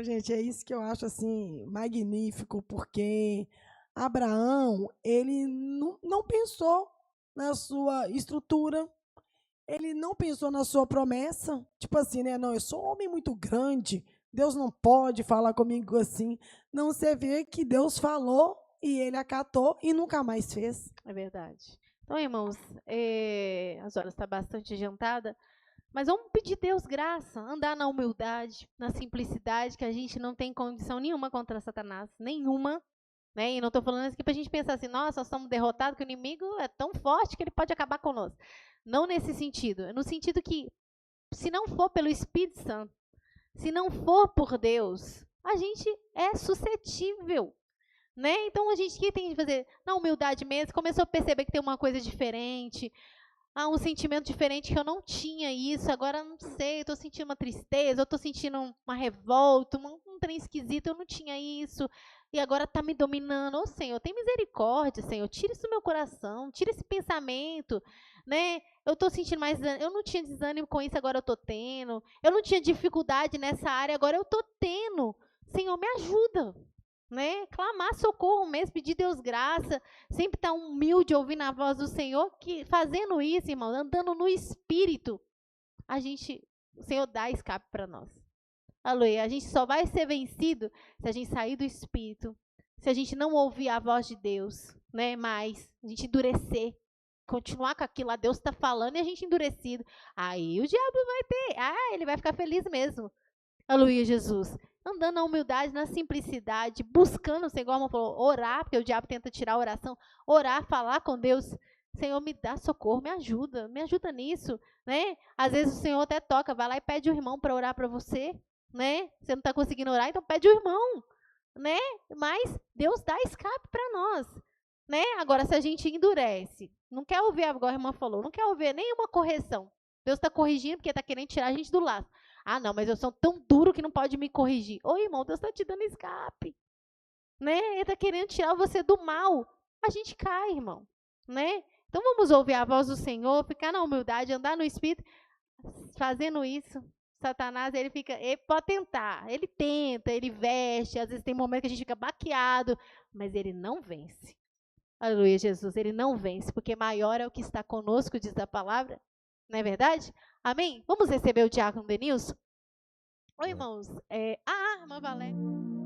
Gente, é isso que eu acho assim magnífico, porque Abraão, ele não pensou na sua estrutura, ele não pensou na sua promessa, tipo assim, né? Não, eu sou um homem muito grande, Deus não pode falar comigo assim. Não, você vê que Deus falou e ele acatou e nunca mais fez. É verdade. Então, irmãos, as horas estão bastante adiantadas, mas vamos pedir a Deus graça, andar na humildade, na simplicidade, que a gente não tem condição nenhuma contra Satanás, nenhuma. Né? E não estou falando isso aqui para a gente pensar assim, nossa, nós estamos derrotados, que o inimigo é tão forte que ele pode acabar conosco. Não nesse sentido. No sentido que, se não for pelo Espírito Santo, se não for por Deus, a gente é suscetível. Né? Então, a gente que tem que fazer na humildade mesmo, começou a perceber que tem uma coisa diferente, um sentimento diferente que eu não tinha isso, agora não sei, eu estou sentindo uma tristeza, eu estou sentindo uma revolta, um trem esquisito, eu não tinha isso, e agora está me dominando. Ô, Senhor, tem misericórdia, Senhor, tira isso do meu coração, tira esse pensamento, né? Eu estou sentindo mais, eu não tinha desânimo com isso, agora eu estou tendo, eu não tinha dificuldade nessa área, agora eu estou tendo. Senhor, me ajuda. Né? Clamar socorro mesmo, pedir Deus graça, sempre estar humilde ouvindo a voz do Senhor, que fazendo isso, irmão, andando no Espírito, o Senhor dá escape para nós. Aleluia. A gente só vai ser vencido se a gente sair do Espírito, se a gente não ouvir a voz de Deus, né? Mas a gente endurecer, continuar com aquilo lá, Deus está falando e a gente endurecido. Aí o diabo vai ter, ele vai ficar feliz mesmo. Aleluia, Jesus. Andando na humildade, na simplicidade, buscando, o Senhor, igual a irmã falou, orar, porque o diabo tenta tirar a oração, orar, falar com Deus. Senhor, me dá socorro, me ajuda nisso, né? Às vezes o Senhor até toca, vai lá e pede o irmão para orar para você, né? Você não está conseguindo orar, então pede o irmão, né? Mas Deus dá escape para nós, né? Agora, se a gente endurece, não quer ouvir, igual a irmã falou, não quer ouvir nenhuma correção. Deus está corrigindo porque está querendo tirar a gente do laço. Ah, não, mas eu sou tão duro que não pode me corrigir. Ô, irmão, Deus está te dando escape. Né? Ele está querendo tirar você do mal. A gente cai, irmão. Né? Então, vamos ouvir a voz do Senhor, ficar na humildade, andar no Espírito. Fazendo isso, Satanás, ele pode tentar. Ele tenta, ele veste. Às vezes tem momentos que a gente fica baqueado, mas ele não vence. Aleluia, Jesus. Ele não vence, porque maior é o que está conosco, diz a palavra. Não é verdade? Amém? Vamos receber o diácono Denilson? Oi, irmãos. Irmã Valéria.